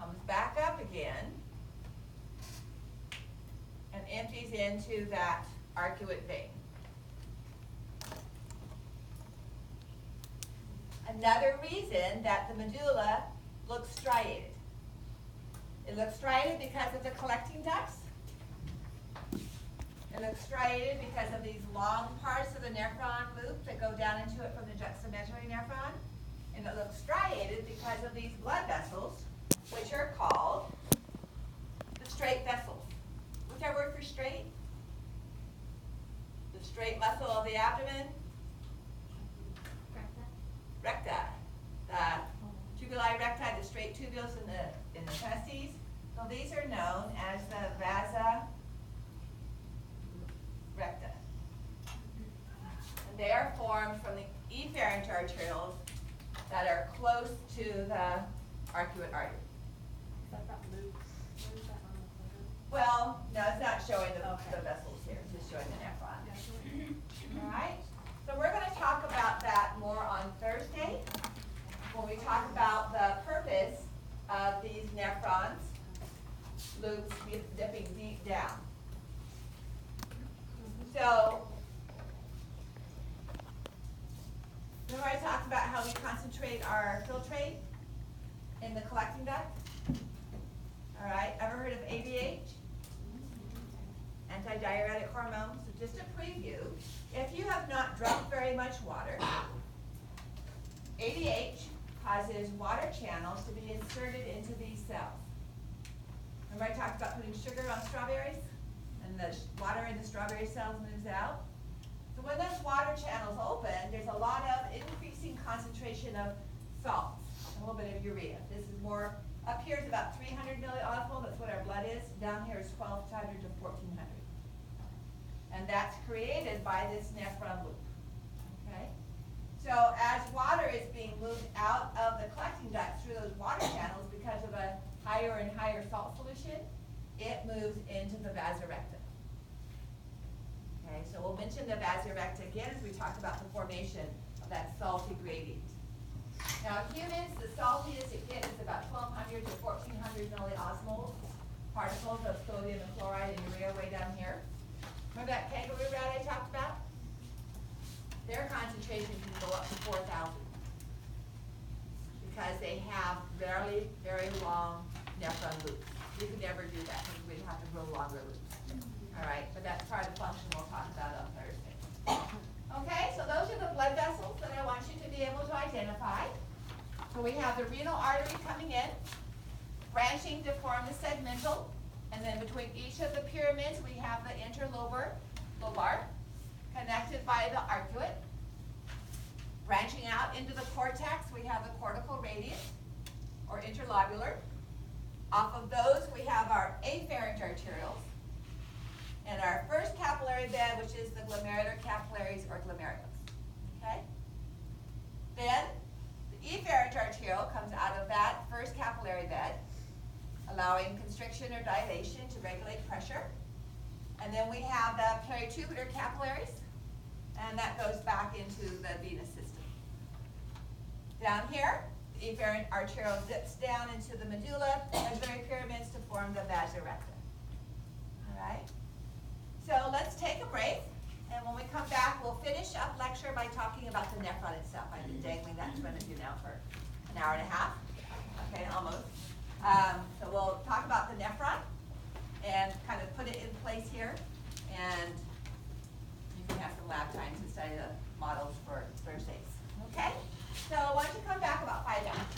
comes back up again, and empties into that arcuate vein. Another reason that the medulla looks striated. It looks striated because of the collecting ducts. It looks striated because of these long parts of the nephron loop that go down into it from the juxtamedullary nephron. And it looks striated because of these blood vessels, which are called the straight vessels. What's our word for straight? The straight muscle of the abdomen. Recta. The tubuli recti, the straight tubules in the testes. So these are known as the vasa recta. And they are formed from the efferent arterioles that are close to the arcuate artery. Is that loop? Where is that on the photo? Well, no, it's not showing the Okay. vessels here, it's just showing the nephron. Yeah. All right, so we're going to talk about that more on Thursday when we talk about the purpose of these nephrons, loops dipping deep down. So, remember I talked about how we concentrate our filtrate in the collecting duct? All right, ever heard of ADH? Antidiuretic hormone. So just a preview, if you have not drunk very much water, ADH causes water channels to be inserted into these cells. Remember I talked about putting sugar on strawberries? And the water in the strawberry cells moves out? So when those water channels open, there's a lot of increasing concentration of salts, a little bit of urea. This is more, up here is about 300 milliosmol, that's what our blood is. Down here is 1200 to 1400. And that's created by this nephron loop, okay? So as water is being moved out of the collecting ducts through those water channels because of a higher and higher salt solution, it moves into the vasa recta. Okay, so we'll mention the vasa recta again as we talk about the formation of that salty gradient. Now in humans, the saltiest it gets is about 1200 to 1400 milliosmoles, particles of sodium and chloride and urea way down here. Remember that kangaroo rat I talked about? Their concentration can go up to 4,000 because they have very, very long nephron loops. We could never do that because we'd have to grow longer loops. All right, but that's part of the function we'll talk about on Thursday. Okay, so those are the blood vessels that I want you to be able to identify. So we have the renal artery coming in, branching to form the segmental, and then between each of the pyramids we have the interlobar, connected by the arcuate. Branching out into the cortex, we have the cortical radius, or interlobular. Off of those, we have our afferent arterioles, and our first capillary bed, which is the glomerular capillaries or glomerulus. Okay? Then, the efferent arteriole comes out of that first capillary bed, allowing constriction or dilation to regulate pressure. And then we have the peritubular capillaries, and that goes back into the venous system. Down here, the efferent arteriole dips down into the medulla, medullary pyramids to form the vasa recta. All right? So let's take a break, and when we come back, we'll finish up lecture by talking about the nephron itself. I've been dangling that in front of you now for an hour and a half. Okay, almost. So we'll talk about the nephron and kind of put it in place here, and you can have some lab time to study the models for Thursdays. Okay? So why don't you come back about 5 minutes?